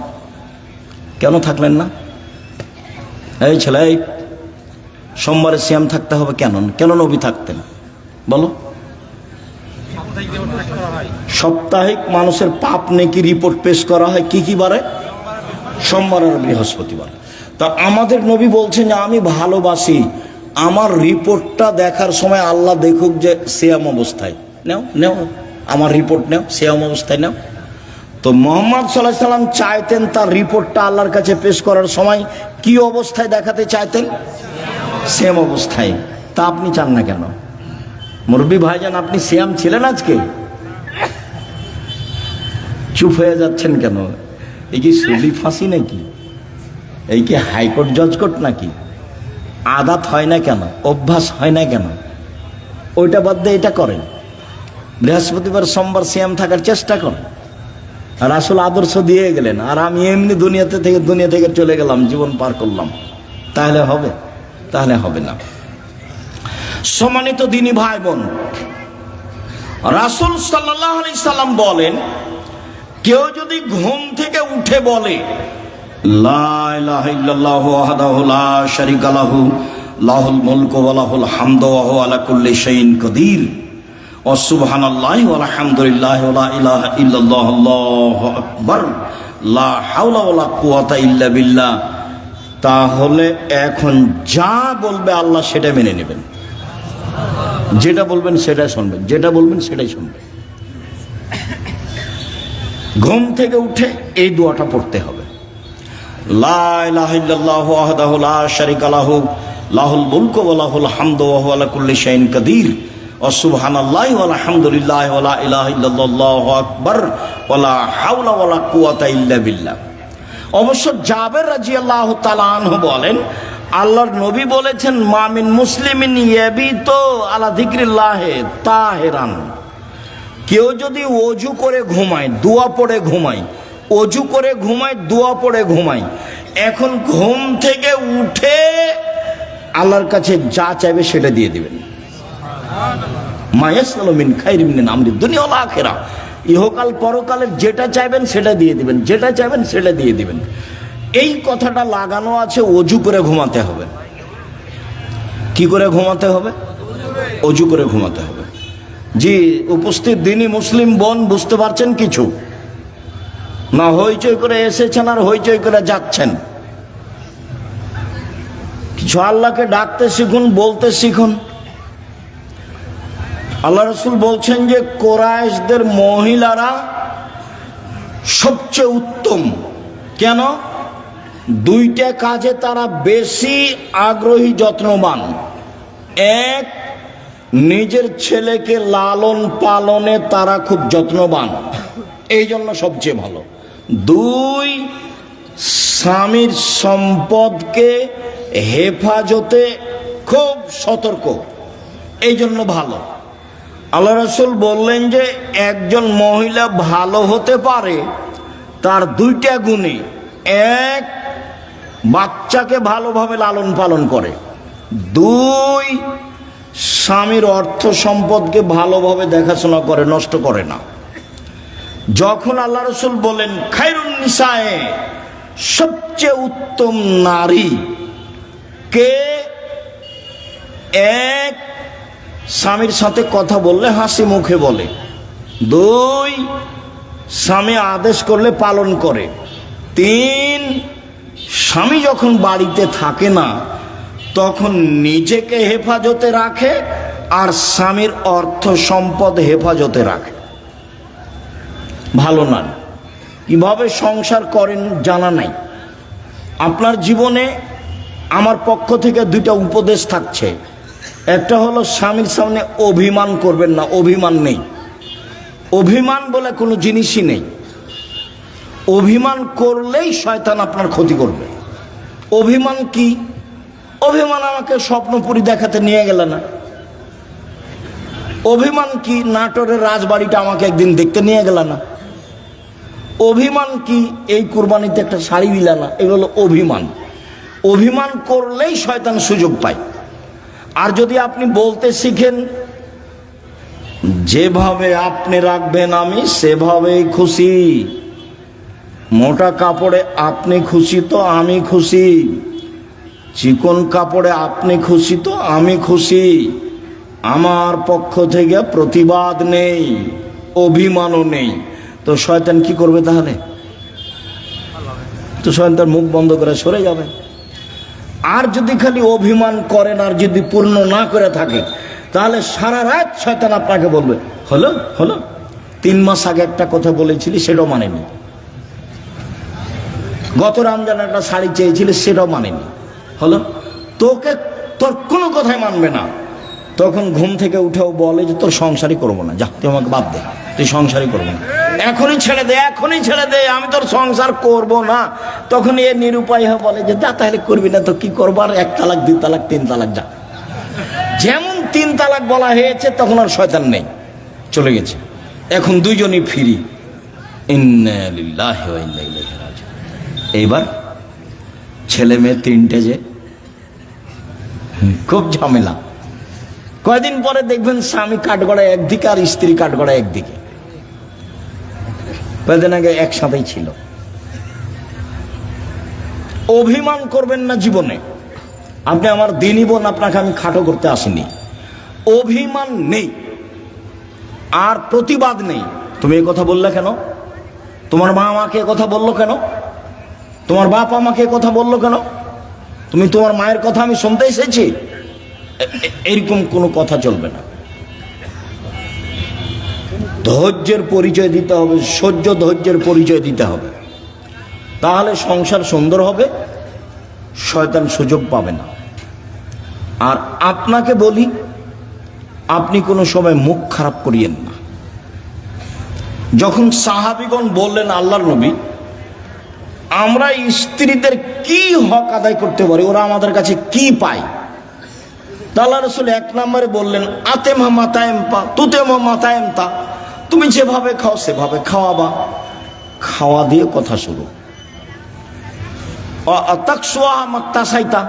S1: কেন থাকলেন না? এই ছেলে, সোমবারে সিয়াম থাকতে হবে কেন? কেন নবী থাকতেন বলো? সাপ্তাহিক মানুষের পাপ নেকি রিপোর্ট পেশ করা হয় কি কি বারে? সোমবার আর বৃহস্পতিবার। তা আমাদের নবী বলছেন যে আমি ভালোবাসি আমার রিপোর্টটা দেখার সময় আল্লাহ দেখুক যে সিয়াম অবস্থায়। নেও আমার রিপোর্ট নেও, সিয়াম অবস্থায় নেও। তো মুহাম্মদ সাল্লাল্লাহু আলাইহি সাল্লাম চাইতেন তার রিপোর্টটা আল্লাহর কাছে পেশ করার সময় কি অবস্থায় দেখাতে চাইতেন? সিয়াম অবস্থায়। তা আপনি চান না কেন? মুরব্বী ভাইজান, আপনি সিয়াম ছিলেন আজকে? চুপ হয়ে যাচ্ছেন কেন? এই কি সুলি ফাঁসি নাকি? এই কি হাইকোর্ট জজকোর্ট নাকি? আদাত হয় না কেন? অভ্যাস হয় না কেন? ওইটা বাদ দিয়ে এটা করেন। বৃহস্পতিবার সোমবার সিয়াম থাকার চেষ্টা করেন। আর আসলে আদর্শ দিয়ে গেলেন, আর আমি এমনি দুনিয়া থেকে চলে গেলাম, জীবন পার করলাম, তাহলে হবে? তাহলে হবে না। সম্মানিত দিনী ভাই বোন, রাসূল সাল্লাল্লাহু আলাইহি সাল্লাম বলেন, কেউ যদি ঘুম থেকে উঠে বলে লা ইলাহা ইল্লাল্লাহু ওয়াহদাহু লা শারীকা লাহু লাহুল মুলকু ওয়া লাহুল হামদু ওয়া হুয়া আলা কুল্লি শাইইন কাদির, সুবহানাল্লাহি ওয়া আলহামদুলিল্লাহি ওয়া লা ইলাহা ইল্লাল্লাহ আল্লাহু আকবার লা হাওলা ওয়া লা কুওয়াতা ইল্লা বিল্লাহ, তাহলে এখন যা বলবে আল্লাহ সেটা মেনে নেবেন। যেটা বলবেন সেটাই শুনবেন, যেটা বলবেন সেটাই শুনবেন। ঘুম থেকে উঠে এই দোয়াটা পড়তে হবে, লা ইলাহা ইল্লাল্লাহু ওয়াহদাহু লা শারীকা লাহু লাহুল মুলকু ওয়া লাহুল হামদু ওয়া হুয়া আলা কুল্লি শাইইন কাদির ওয়া সুবহানাল্লাহি ওয়া আলহামদুলিল্লাহি ওয়া লা ইলাহা ইল্লাল্লাহু আল্লাহু আকবার ওয়া লা হাওলা ওয়া লা কুওয়াতা ইল্লা বিল্লাহ। অবশ্য জাবের রাদিয়াল্লাহু তাআলা আনহু বলেন, আল্লাহর নবী বলেছেন, মা মিন মুসলিমিন ইয়াবিতু আলা যিকরিল্লাহি তাহিরান, কেউ যদি ওযু করে ঘুমায়, দোয়া পড়ে ঘুমায়, ওযু করে ঘুমায়, দোয়া পড়ে ঘুমায়, এখন ঘুম থেকে উঠে আল্লাহর কাছে যা চাইবে সেটা দিয়ে দিবেন। মা ইয়াসআলু মিন খাইরিন মিন আমরি দুনিয়া ওয়াল আখিরাহ, ইহকাল পরকালের যেটা চাইবেন সেটা দিয়ে দিবেন, যেটা চাইবেন সেটা দিয়ে দিবেন। এই কথাটা লাগানো আছে ওযু করে ঘুমাতে হবে। কি করে ঘুমাতে হবে? ওযু করে ঘুমাতে হবে। জি, উপস্থিত দিনী মুসলিম বোন, বুঝতে পারছেন কিছু? না হইচই করে এসেছেন আর হইচই করে যাচ্ছেন? কিছু আল্লাহকে ডাকতে শিখুন, বলতে শিখুন। আল্লাহ রাসূল বলছেন যে কুরাইশদের মহিলারা সবচেয়ে উত্তম। কেন? দুইটা কাজে তারা বেশি আগ্রহী, যত্নবান। এক, নিজের ছেলেকে লালন পালনে তারা খুব যত্নবান, এই জন্য সবচেয়ে ভালো। দুই, স্বামীর সম্পদকে হেফাজতে খুব সতর্ক, এই জন্য ভালো। আল্লাহ রাসূল বললেন যে একজন মহিলা ভালো হতে পারে তার দুইটা গুণে। এক, বাচ্চাকে ভালোভাবে লালন পালন করে। দুই, স্বামীর অর্থ সম্পদকে ভালোভাবে দেখাশোনা করে, নষ্ট করে না। যখন আল্লাহ রাসূল বলেন খায়রুন নিসায়ে, সবচেয়ে উত্তম নারী কে? এক, স্বামীর সাথে কথা বললে হাসি মুখে বলে। দুই, স্বামী আদেশ করলে পালন করে। তিন, স্বামী যখন বাড়িতে থাকে না তখন নিজেকে হেফাজতে রাখে আর স্বামীর অর্থ সম্পদ হেফাজতে রাখে। ভালো না? কিভাবে সংসার করেন জানা নাই। আপনার জীবনে আমার পক্ষ থেকে দুইটা উপদেশ থাকছে। একটা হলো স্বামীর সামনে অভিমান করবেন না, অভিমান নেই। অভিমান বলে কোনো জিনিসই নেই। অভিমান করলেই শয়তান আপনার ক্ষতি করবে। অভিমান কি? অভিমান আমাকে স্বপ্নপুরী দেখাতে নিয়ে গেল না। অভিমান কি? নাটোরের রাজবাড়িটা আমাকে একদিন দেখতে নিয়ে গেল না। অভিমান কি? এই কুরবানিতে একটা শাড়ি দিল না। এগুলো অভিমান। অভিমান করলেই শয়তান সুযোগ পায়। আর যদি আপনি বলতে শিখেন, যেভাবে আপনি রাখবেন আমি সেভাবেই খুশি, মোটা কাপড়ে আপনি খুশি তো আমি খুশি, চিকন কাপড়ে আপনি খুশি তো আমি খুশি, আমার পক্ষ থেকে প্রতিবাদ নেই, অভিমানও নেই, তো শয়তান কি করবে তাহলে? তো শয়তান মুখ বন্ধ করে সরে যাবে। আর যদি খালি অভিমান করেন আর যদি পূর্ণ না করে থাকে, তাহলে সারা রাত শয়তান আপনাকে বলবে হলো হলো 3 মাস আগে একটা কথা বলেছিলি সেটাও মানেনি, গত রমজানে একটা শাড়ি চেয়েছিলি সেটাও মানেনি, হলো তোকে, তোর কোনো কথাই মানবে না। তখন ঘুম থেকে উঠেও বলে যে তোর সংসারই করবো না, যা তুই আমাকে বাদ দে, তুই সংসারই করবো না, এখনই ছেড়ে দে, এখনই ছেড়ে দে, আমি তোর সংসার করবো না। তখন এ নিরুপায় হয়ে বলে যে যা তাহলে করবি না তো কি করবো, আর 1 তালাক 2 তালাক 3 তালাক যা। যেমন 3 তালাক বলা হয়েছে তখন আর শয়তান নেই, চলে গেছে। এখন দুইজনই ফ্রি। ইন্না লিল্লাহি ওয়া ইন্না ইলাইহি রাজিউন। এইবার ছেলে মেয়ে 3টে, যে খুব ঝামেলা। কয়দিন পরে দেখবেন স্বামী কাঠগড়ায় একদিকে আর স্ত্রী কাঠগড়ায় একদিকে। কয়দিন আগে একসাথেই ছিল। অভিমান করবেন না জীবনে। আপনি আমার দিনী বোন, আপনাকে আমি খাটো করতে আসিনি। অভিমান নেই, আর প্রতিবাদ নেই। তুমি এই কথা বললে কেন? তোমার মা আমাকে কথা বললো কেন? তোমার বাপ আমাকে কথা বললো কেন? তুমি তোমার মায়ের কথা আমি শুনতে এসেছি? এরকম কোনো কথা চলবে না। ধৈর্যের পরিচয় দিতে হবে, সহ্য ধৈর্যের পরিচয় দিতে হবে, তাহলে সংসার সুন্দর হবে, শয়তান সুযোগ পাবে না। আর আপনাকে বলি, আপনি কোনো সময় মুখ খারাপ করিয়েন না। যখন সাহাবীগণ বললেন আল্লাহর নবী, আমরা স্ত্রীদের কি হক আদায় করতে পারি, ওরা আমাদের কাছে কি পায়, আল্লাহ রাসূল এক নম্বরে বললেন আতেমা মাতায়েম পা তুতেমা মাতায়েম তা, তুমি যেভাবে খাও সেভাবে খাওয়াবা, খাওয়া দিয়ে কথা শুরু। তাকসুয়াহা মাক্তাসাইতা,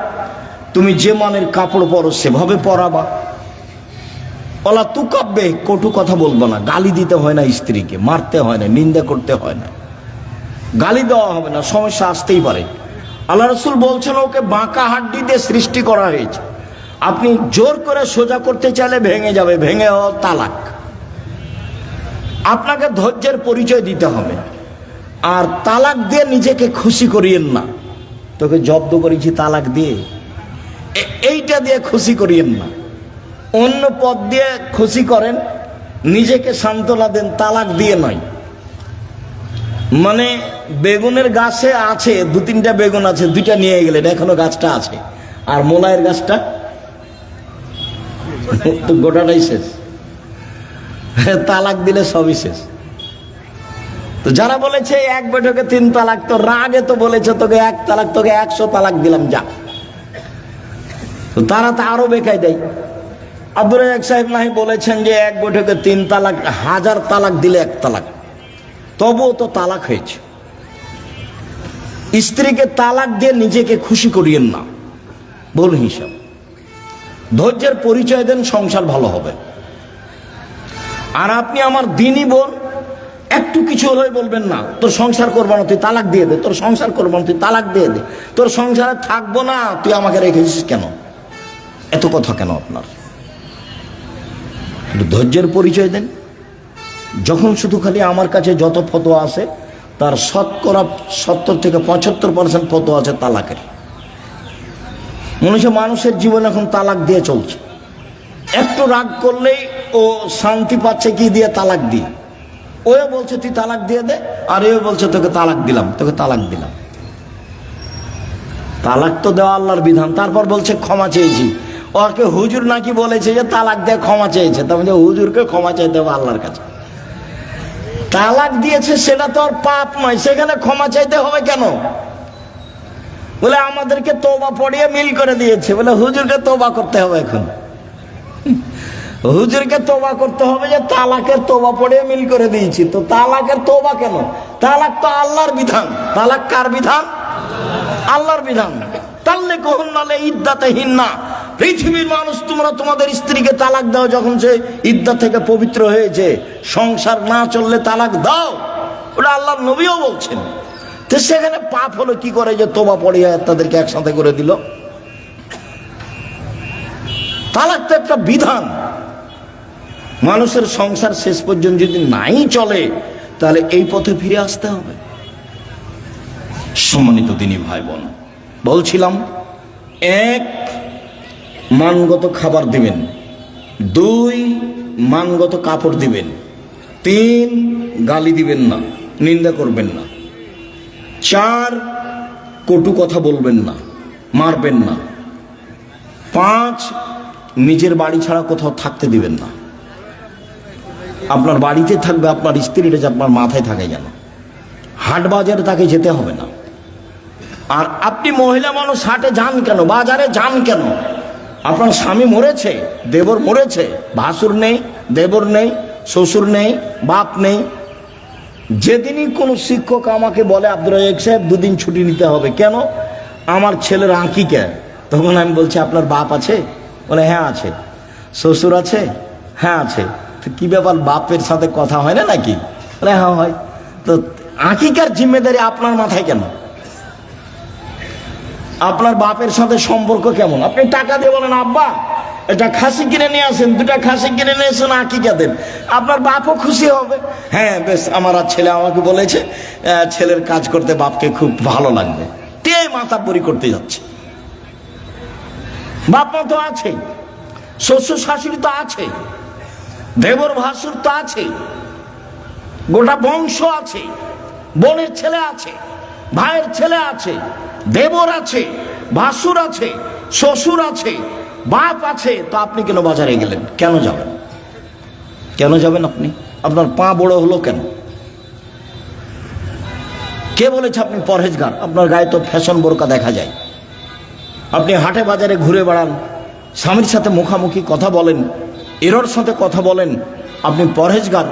S1: তুমি যে মানের কাপড় পরো সেভাবে পরাবা। ওলা তুকাব্বে, কটু কথা বলবো না, গালি দিতে হয় না, স্ত্রীকে মারতে হয় না, নিন্দা করতে হয় না, গালি দেওয়া হবে না, সমস্যা আসতেই পারে। আল্লাহ রাসূল বলছেন ওকে বাঁকা হাড্ডি দিয়ে সৃষ্টি করা হয়েছে, আপনি জোর করে সোজা করতে চাইলে ভেঙে যাবে, ভেঙে তালাক। আপনাকে ধৈর্যের পরিচয় দিতে হবে। আর তালাক দিয়ে নিজেকে খুশি করিয়েন না, তোকে জব্দ করেছি তালাক দিয়ে, এইটা দিয়ে খুশি করিয়েন না, অন্য পথ দিয়ে খুশি করেন, নিজেকে সান্ত্বনা দেন, তালাক দিয়ে নয়। মানে বেগুনের গাছে আছে দু তিনটা বেগুন আছে, দুইটা নিয়ে গেলেন, এখনো গাছটা আছে, আর মোলায়ের গাছটা তো গোটাটাই শেষ, তালাক দিলে সবই শেষ। তো যারা বলেছে এক বৈঠকে 3 তালাক, তো রাগে তো বলেছে তোকে 1 তালাক, তোকে 100 তালাক দিলাম যা, তো তারা তো আরো বেকায় দেয়। আব্দুর রাজ্জাক সাহেব নাহি বলেছেন যে এক বৈঠকে 3 তালাক, 1000 তালাক দিলে 1 তালাক, তবুও তো তালাক হয়েছে। স্ত্রীকে তালাক দিয়ে নিজেকে খুশি করিয়েন না, ভুল হিসাব। ধৈর্যের পরিচয় দেন, সংসার ভালো হবে। আর আপনি আমার দিনই বোন, একটু কিছু হলে বলবেন না তোর সংসার করবো না, তুই তালাক দিয়ে দে, তোর সংসার করবো না, তুই তালাক দিয়ে দে, তোর সংসারে থাকবো না, তুই আমাকে রেখেছিস কেন, এত কথা কেন আপনার? একটু ধৈর্যের পরিচয় দেন। যখন শুধু খালি আমার কাছে যত ফতোয়া আছে তার শতকরা 70 থেকে 75% ফতোয়া আছে তালাকের। মানুষের জীবন এখন তালাক দিয়ে চলছে। একটু রাগ করলেই ও শান্তি পাচ্ছে কি দিয়ে, তালাক দিয়ে। ওও বলছে তুই তালাক দিয়ে দে, আর এও বলছে তোকে তালাক দিলাম, তোকে তালাক দিলাম। তালাক তো দেওয়া আল্লাহর বিধান, তারপর বলছে ক্ষমা চেয়েছি। ওকে হুজুর নাকি বলেছে যে তালাক দিয়ে ক্ষমা চেয়েছে, তার মানে হুজুরকে ক্ষমা চাইতে হবে আল্লাহর কাছে। তালাক দিয়েছে সেটা তো আর পাপ নয়, সেখানে ক্ষমা চাইতে হবে কেন? বলে আমাদেরকে তওবা পড়িয়ে মিল করে দিয়েছে, বলে হুজুরকে তওবা করতে হবে। এখন হুজুরকে তওবা করতে হবে যে তালাকের তওবা পড়িয়ে মিল করে দিয়েছি, তো তালাকের তওবা কেন? তালাক তো আল্লাহর বিধান। তালাক কার বিধান? আল্লাহর বিধান। তাল্লে কহন্নালে ইদ্দাতেহীন না, পৃথিবীর মানুষ তোমরা তোমাদের স্ত্রীকে তালাক দাও যখন সে ইদ্দাত থেকে পবিত্র হয়েছে, সংসার না চললে তালাক দাও, ওটা আল্লাহর নবীও বলছেন। তো সেখানে পাপ হলো কি করে যে তওবা পড়িয়ে তাদেরকে একসাথে করে দিল? তালাক তো একটা বিধান। মানুষের সংসার শেষ পর্যন্ত যদি নাই চলে তাহলে এই পথে ফিরে আসতে হবে। সম্মানিত দিনী ভাই বোন, বলছিলাম 1 মানগত খাবার দিবেন, 2 মানগত কাপড় দিবেন, 3 গালি দিবেন না, নিন্দা করবেন না, 4 কটু কথা বলবেন না, মারবেন না, 5 নিজের বাড়ি ছাড়া কোথাও থাকতে দিবেন না। আপনার বাড়িতে থাকবে, আপনার স্ত্রীটা যে আপনার মাথায় থাকে যেন, হাট বাজারে তাকে যেতে হবে না। আর আপনি মহিলা মানুষ হাটে যান কেন, বাজারে যান কেন? আপনার স্বামী মরেছে, দেবর মরেছে, ভাসুর নেই, দেবর নেই, শ্বশুর নেই, বাপ নেই। যেদিনই কোনো শিক্ষক আমাকে বলে আব্দুর রাজ্জাক সাহেব 2 দিন ছুটি নিতে হবে, কেন? আমার ছেলের আঁকিকা, তখন আমি বলছি আপনার বাপ আছে? বলে হ্যাঁ আছে। শ্বশুর আছে? হ্যাঁ আছে। তো কি ব্যাপার, বাপের সাথে কথা হয় না নাকি? বলে হ্যাঁ হয়। তো আঁকিকার জিম্মেদারি আপনার মাথায় কেন? আপনার বাপের সাথে সম্পর্ক কেমন? আপনি টাকা দিয়ে বলেন আব্বা এটা খাসি কিনে নিয়ে আসেন, দুটা খাসি কিনে নিয়ে এসেন আকিকাদের, আপনার বাপও খুশি হবে। হ্যাঁ বেশ, আমার আর ছেলে আমাকে বলেছে ছেলের কাজ করতে বাপকে খুব ভালো লাগবে, তে মাতাব্বরি করতে যাচ্ছে। বাপ মা তো আছে, শ্বশুর শাশুড়ি তো আছে, দেবর ভাসুর তো আছে, গোটা বংশ আছে, বোনের ছেলে আছে, ভাইয়ের ছেলে আছে, দেবর আছে, ভাসুর আছে, শ্বশুর আছে, বাপ আছে। তো আপনি কেন বাজারে গেলেন? কেন যাবেন? কেন যাবেন আপনি? আপনার পা বড় হলো কেন? কে বলেছে আপনি পরহেজগার? আপনার গায়ে তো ফ্যাশন বোরকা দেখা যায়। আপনি হাটে বাজারে ঘুরে বেড়ান, স্বামীর সাথে মুখামুখি কথা বলেন, এরর সাথে কথা বলেন, আপনি পরহেজগার?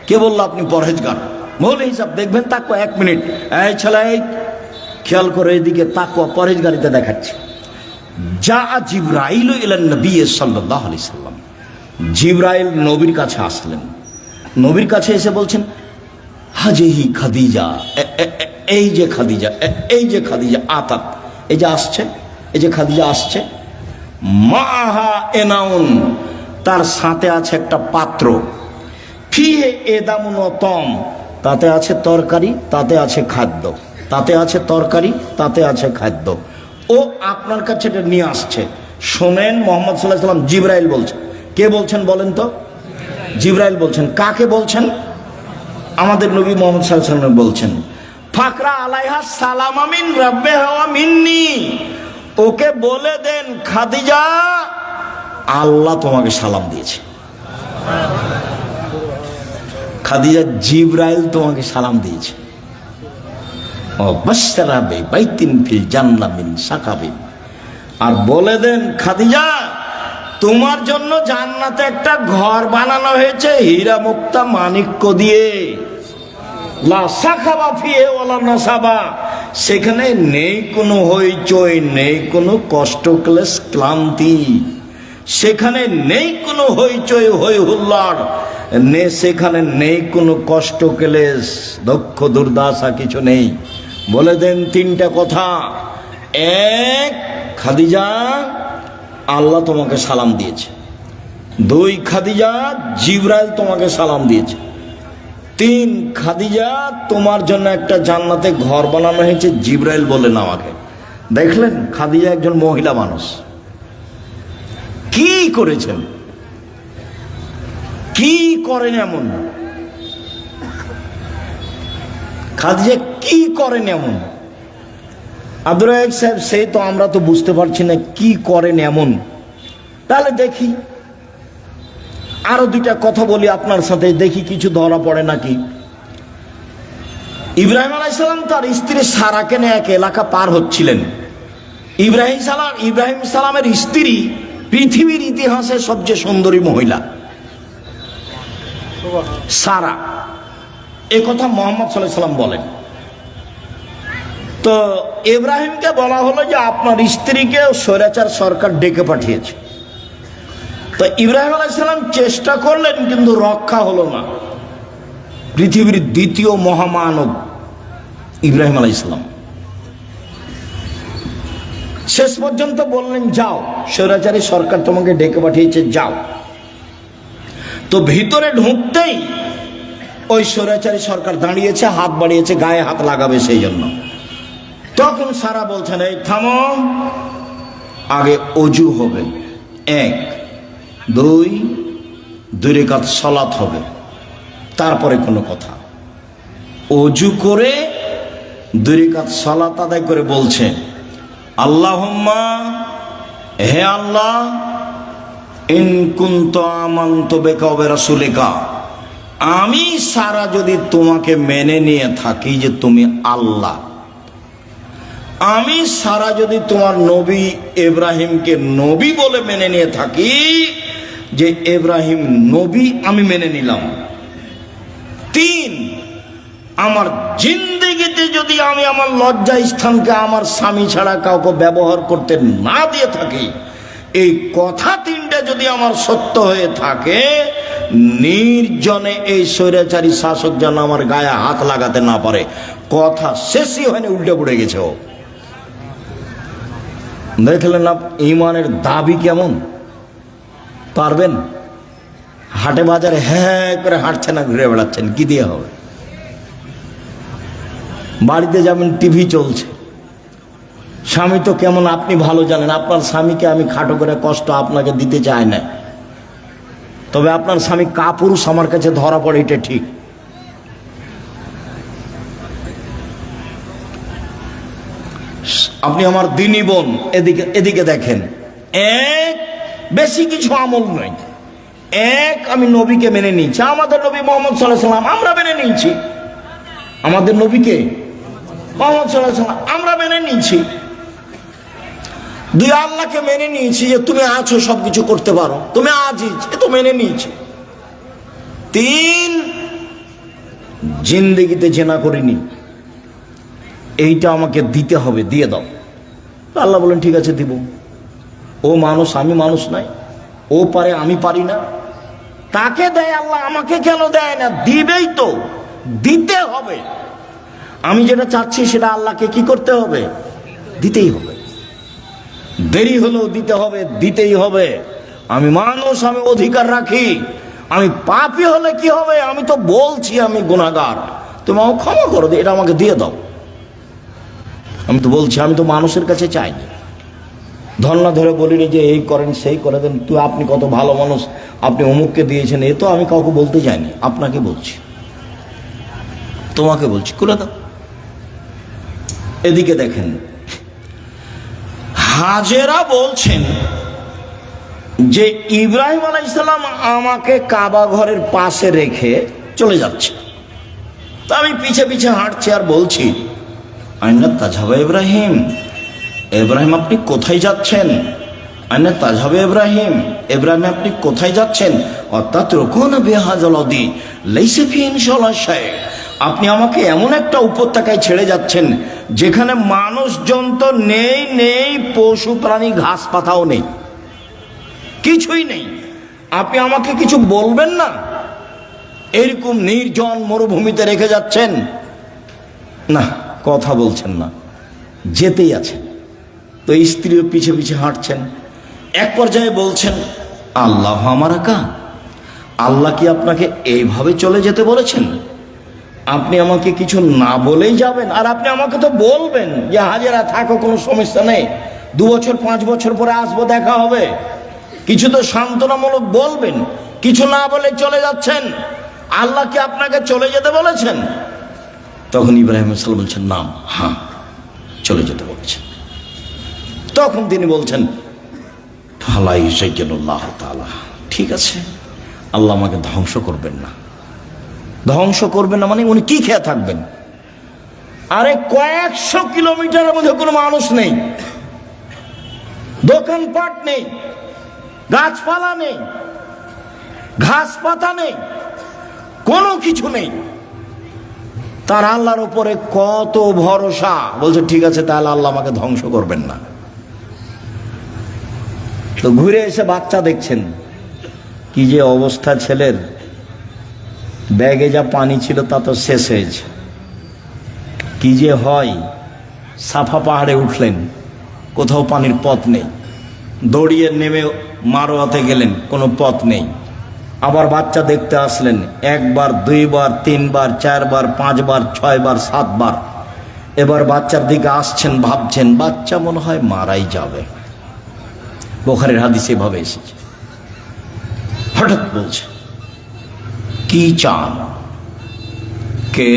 S1: কে বললো আপনি পরহেজগার? মৌল হিসাব দেখবেন, তাকওয়া 1 মিনিট, এই ছেলে খেয়াল করে এদিকে তাকওয়া পরহেজগারিতে দেখাচ্ছে। যা জিবরাইল ইলান নবী সাল্লাল্লাহু আলাইহি সাল্লাম, জিবরাইল নবীর কাছে আসলেন। নবীর কাছে এসে বলছেন, হাজিহি খাদিজা, এই যে খাদিজা, এই যে খাদিজা আতাত, এই যে আসছে, এই যে খাদিজা আসছে, মাহা এনাউন, তার সাথে আছে একটা পাত্র, ফিহে এদামুন তম, তাতে আছে তরকারি, তাতে আছে খাদ্য, তাতে আছে তরকারি, তাতে আছে খাদ্য। ও আপনার কাছে এটা নিয়ে আসছে। শোনেন, মোহাম্মদ সাল্লাল্লাহু আলাইহি সাল্লাম জিবরাইল বলছেন। কে বলছেন বলেন তো? জিবরাইল বলছেন। কাকে বলছেন? আমাদের নবী মোহাম্মদ সাল্লাল্লাহু আলাইহি সাল্লাম বলছেন, ফাকরা আলাইহা সালাম মিন রাব্বিহা ওয়া মিন্নি, ওকে বলে দেন খাদিজা আল্লাহ তোমাকে সালাম দিয়েছে। খাদিজা, জিবরাইল তোমাকে সালাম দিয়েছে। আর বলে দেন খাদিজা, তোমার জন্য জান্নাতে একটা ঘর বানানো হয়েছে হীরা মুক্তা মাণিক্য দিয়ে, লা সাখাবা ফিহে ওয়ালা নাসাবা, সেখানে নেই কোনো হইচই, নেই কোনো কষ্ট ক্লেশ ক্লান্তি, সেখানে নেই কোনো হইচই হই হুল্লাড়, সেখানে নেই কোনো কষ্ট ক্লেশ দুঃখ দুর্দশা, কিছু নেই। বলে দেন 3টা কথা। 1, খাদিজা আল্লাহ তোমাকে সালাম দিয়েছে। 2, খাদিজা জিবরাইল তোমাকে সালাম দিয়েছে। 3, খাদিজা তোমার জন্য একটা জান্নাতে ঘর বানানো হয়েছে, জিবরাইল বলেন আমাকে। দেখলেন, খাদিজা একজন মহিলা মানুষ, কি করেছেন, কি করেন এমন? খাদিজা কি করেন এমন? আব্দুর রাজ্জাক সাহেব, সেই তো আমরা তো বুঝতে পারছি না কি করেন এমন। তাহলে দেখি আরো 2টা কথা বলি আপনার সাথে, দেখি কিছু ধরা পড়ে নাকি। ইব্রাহিম আলাইহিস সালাম তার স্ত্রী সারাকে নিয়ে এক এলাকা পার হচ্ছিলেন। ইব্রাহিম সালামের স্ত্রী পৃথিবীর ইতিহাসে সবচেয়ে সুন্দরী মহিলা সারা, এ কথা মুহাম্মদ সাল্লাল্লাহু আলাইহি সাল্লাম বলেন। তো ইব্রাহিমকে বলা হলো যে আপনার স্ত্রীকে স্বৈরাচার সরকার ডেকে পাঠিয়েছে। তো ইব্রাহিম আলাইহিস সালাম চেষ্টা করলেন, কিন্তু রক্ষা হলো না। পৃথিবীর 2য় মহামানব ইব্রাহিম আলাইহিস সালাম শেষ পর্যন্ত বললেন, যাও, স্বৈরাচারী সরকার তোমাকে ডেকে পাঠিয়েছে, যাও। তো ভিতরে ঢুকতেই ওই স্বৈরাচারী সরকার দাঁড়িয়েছে, হাত বাড়িয়েছে, গায়ে হাত লাগাবে সেই জন্য। তখন সারা বলছেন, এই থামো, আগে অজু হবে, 1, 2 রাকাত সালাত হবে, তারপরে কোনো কথা। অজু করে 2 রাকাত সালাত আদায় করে বলছে, আল্লাহুম্মা, হে আল্লাহ, ইন কুনতু আমানতু বিকা ওয়া বিরাসূলিকা, আমি সারা যদি তোমাকে মেনে নিয়ে থাকি যে তুমি আল্লাহ, আমি সারা যদি তোমার নবী ইব্রাহিমকে নবী বলে মেনে নিয়ে থাকি, যে ইব্রাহিম নবী আমি মেনে নিলাম। 3, আমার জিন্দেগিতে যদি আমি আমার লজ্জা স্থানকে আমার স্বামী ছাড়া কাউকে ব্যবহার করতে না দিয়ে থাকি, এই কথা 3টা যদি আমার সত্য হয়ে থাকে, নির্জনে এই স্বৈরাচারী শাসক যেন আমার গায়ে হাত লাগাতে না পারে। কথা শেষই হয়নি, উল্টে পড়ে গেছে ও। দেখলেন না ইমানের দাবি কেমন? পারবেন? হাটে বাজারে হ্যাঁ করে হাঁটছেন না, ঘুরে বেড়াচ্ছেন, কি দিয়ে হবে? বাড়িতে যাবেন, টিভি চলছে। স্বামী তো কেমন আপনি ভালো জানেন। আপনার স্বামীকে আমি খাটো করে কষ্ট আপনাকে দিতে চাই না, তবে আপনার স্বামী কাপুরুষ আমার কাছে ধরা পড়ে, এটা ঠিক। আপনি আমার দিনী বোন, এদিকে দেখেন, এক বেশি কিছু আমল নয়। এক, আমি নবীকে মেনে নিয়েছি, আমাদের নবী মুহাম্মদ সাল্লাল্লাহু আলাইহি ওয়াসাল্লাম আমরা মেনে নিয়েছি, আমাদের নবীকে মুহাম্মদ সাল্লাল্লাহু আলাইহি ওয়াসাল্লাম আমরা মেনে নিয়েছি। দুই, আল্লাহকে মেনে নিয়েছি যে তুমি আছো, সবকিছু করতে পারো, তুমি আজিজ, এ তো মেনে নিয়েছি। তিন, জিন্দেগিতে জেনা করিনি, এইটা আমাকে দিতে হবে, দিয়ে দাও। আল্লাহ বলেন ঠিক আছে দিব। ও মানুষ, আমি মানুষ নাই, ও পারে, আমি পারি না। তাকে দেয় আল্লাহ, আমাকে কেন দেয় না? দিবেই তো, দিতে হবে। আমি যেটা চাচ্ছি সেটা আল্লাহকে কি করতে হবে? দিতেই হবে। দেরি হলেও দিতে হবে, দিতেই হবে। আমি মানুষ, আমি অধিকার রাখি। আমি পাপী হলে কি হবে? আমি তো বলছি আমি গুনাহগার, তুমি আমাকে ক্ষমা করো, এটা আমাকে দিয়ে দাও। আমি তো বলছি, আমি তো মানুষের কাছে চাইনি, ধর্ণা ধরে বলিনি যে এই করেন সেই করে দেন, তুই আপনি কত ভালো মানুষ, আপনি অমুককে দিয়েছেন, এ তো আমি কাউকে বলতে চাইনি, আপনাকে বলছি, তোমাকে বলছি, করে দাও। এদিকে দেখেন, হাজেরা বলছেন যে ইব্রাহিম আলাইহিস সালাম আমাকে কাবা ঘরের পাশে রেখে চলে যাচ্ছে, তা আমি পিছে পিছে হাঁটছি আর বলছি, আইনা তাজহাবা ইব্রাহিম, ইব্রাহিম আপনি কোথায় যাচ্ছেন? আইনা তাজহাবা ইব্রাহিম, ইব্রাহিম আপনি কোথায় যাচ্ছেন? অর্থাৎ রকুন বিহাজালদি লাইসা ফি ইনশাআল্লাহ শাই, আপনি আমাকে এমন একটা উপত্যকায় ছেড়ে যাচ্ছেন যেখানে মানুষজন তো নেই, নেই পশু প্রাণী, ঘাস পাতাও নেই, কিছুই নেই। আপনি আমাকে কিছু বলবেন না? এরকম নির্জন মরুভূমিতে রেখে যাচ্ছেন, না কথা বলছেন না, যেতেই আছেন। তো স্ত্রীও পিছে পিছে হাঁটছেন। এক পর্যায়ে বলছেন, আল্লাহ আমারাকা, আল্লাহ কি আপনাকে এইভাবে চলে যেতে বলেছেন? আপনি আমাকে কিছু না বলেই যাবেন? আর আপনি আমাকে তো বলবেন যে হাজেরা থাকো, কোনো সমস্যা নেই, 2 বছর 5 বছর পরে আসবো, দেখা হবে, কিছু তো সান্ত্বনামূলক বলবেন। কিছু না বলে চলে যাচ্ছেন, আল্লাহ কি আপনাকে চলে যেতে বলেছেন? তখন ইব্রাহিম আলাইহিস সালাম বলছেন, না, হ্যাঁ চলে যেতে বলেছেন। তখন তিনি বলছেন, ফালাই সাইয়্যিদুল্লাহ তাআলা, ঠিক আছে, আল্লাহ আমাকে ধ্বংস করবেন না। ধ্বংস করবেন না মানে উনি কি খেয়ে থাকবেন? আরে কয়েকশো কিলোমিটারের মধ্যে কোনো মানুষ নেই, দোকানপাট নেই, গাছপালা নেই, ঘাস পাতা নেই, কোনো কিছু নেই। তার আল্লাহর উপরে কত ভরসা। বলছে ঠিক আছে, তাহলে আল্লাহ আমাকে ধ্বংস করবেন না। তো ঘুরে এসে বাচ্চা দেখছেন, কি যে অবস্থা ছেলের, ব্যাগে যা পানি ছিল তা তো শেষ হয়েছে। কি যে হয়, সাফা পাহাড়ে উঠলেন, কোথাও পানির পথ নেই, দৌড়িয়ে নেমে মারোয়াতে গেলেন, কোনো পথ নেই। আবার বাচ্চা দেখতে আসলেন, 1 বার 2 বার 3 বার 4 বার 5 বার 6 বার 7 বার। এবার বাচ্চার দিকে আসছেন, ভাবছেন বাচ্চা মনে হয় মারাই যাবে। বুখারীর হাদিসে এভাবে এসেছে। হঠাৎ বলছে, কি চান? কে?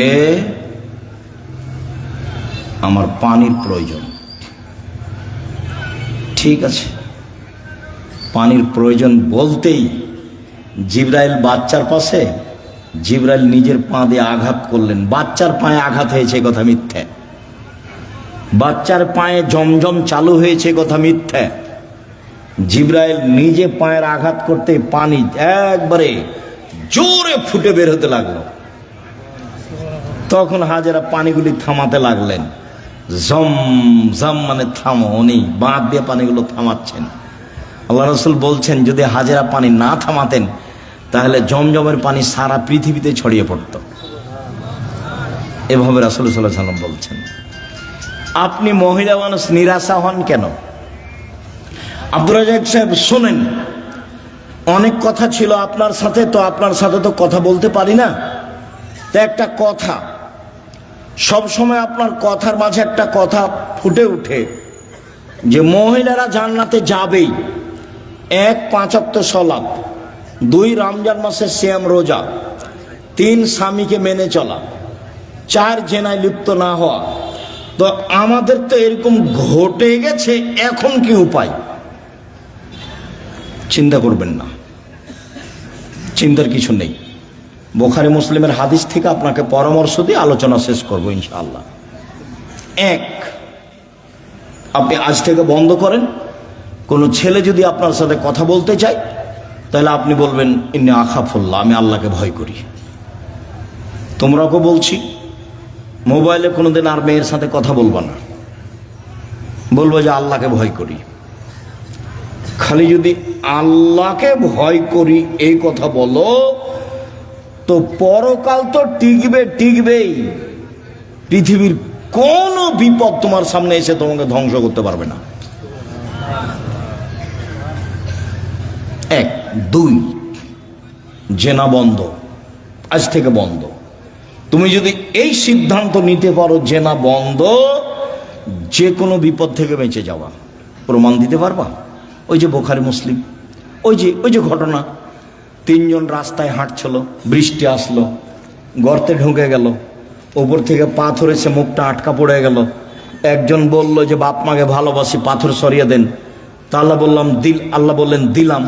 S1: আমার পানির প্রয়োজন। ঠিক আছে, পানির প্রয়োজন বলতেই জিবরাইল বাচ্চার পাশে, জিবরাইল নিজের পা দিয়ে আঘাত করলেন। বাচ্চার পায়ে আঘাত হয়েছে কথা মিথ্যে, বাচ্চার পায়ে জমজম চালু হয়েছে কথা মিথ্যে। জিবরাইল নিজে পায়ের আঘাত করতে পানি একবারে জোরে ফুটে বের হতে লাগলো। তখন হাজেরা পানিগুলি থামাতে লাগলেন। জম জম মানে থামো, উনি বাঁধ দিয়ে পানিগুলো থামাচ্ছেন। আল্লাহ রাসূল বলছেন, যদি হাজেরা পানি না থামাতেন তাহলে জমজমের পানি সারা পৃথিবীতে ছড়িয়ে পড়ত। এভাবে রাসূল সাল্লাল্লাহু আলাইহি ওয়াসাল্লাম বলছেন। আপনি মহিলা মানুষ, নিরাশা হন কেন? আব্দুর রাজ্জাক সাহেব শোনেন, অনেক কথা ছিল আপনার সাথে, তো আপনার সাথে তো কথা বলতে পারি না। তো একটা কথা, সব সময় আপনার কথার মাঝে একটা কথা ফুটে ওঠে যে মহিলারা জান্নাতে যাবেই। 1 5 ওয়াক্ত সালাত, 2 রমজান মাসের সিয়াম রোজা, 3 স্বামীকে মেনে চলা, 4 জেনায় লিপ্ত না হওয়া। তো আমাদের তো এরকম ঘটে গেছে, এখন কি উপায়? চিন্তা করবেন না, চিন্তার কিছু নেই। বুখারী মুসলিমের হাদিস থেকে আপনাকে পরামর্শ দিয়ে আলোচনা শেষ করবো ইনশাআল্লাহ। 1, আপনি আজ থেকে বন্ধ করেন, কোনো ছেলে যদি আপনার সাথে কথা বলতে চায় তাহলে আপনি বলবেন ইন্নী আখাফুল্লাহ, আমি আল্লাহকে ভয় করি। তোমরাকে বলছি, মোবাইলে কোনোদিন আর মেয়ের সাথে কথা বলবা না, বলবো যে আল্লাহকে ভয় করি। খালি যদি আল্লাহকে ভয় করি এই কথা বলো, তো পরকাল তো টিকবেই। পৃথিবীর কোন বিপদ তোমার সামনে এসে তোমাকে ধ্বংস করতে পারবে না। 1 2, জেনা বন্ধ, আজ থেকে বন্ধ। তুমি যদি এই সিদ্ধান্ত নিতে পারো জেনা বন্ধ, যে কোনো বিপদ থেকে বেঁচে যাওয়া। প্রমাণ দিতে পারবা? ওই যে বুখারী মুসলিম, ওই যে ঘটনা, 3 জন রাস্তায় হাঁটছিল, বৃষ্টি আসলো, গর্তে ঢুকে গেল, উপর থেকে পাথর এসে মুখটা আটকা পড়ে গেল। একজন বলল যে বাপ মাকে ভালোবাসি, পাথর সরিয়ে দেন। তা আল্লাহ বললেন দিলাম।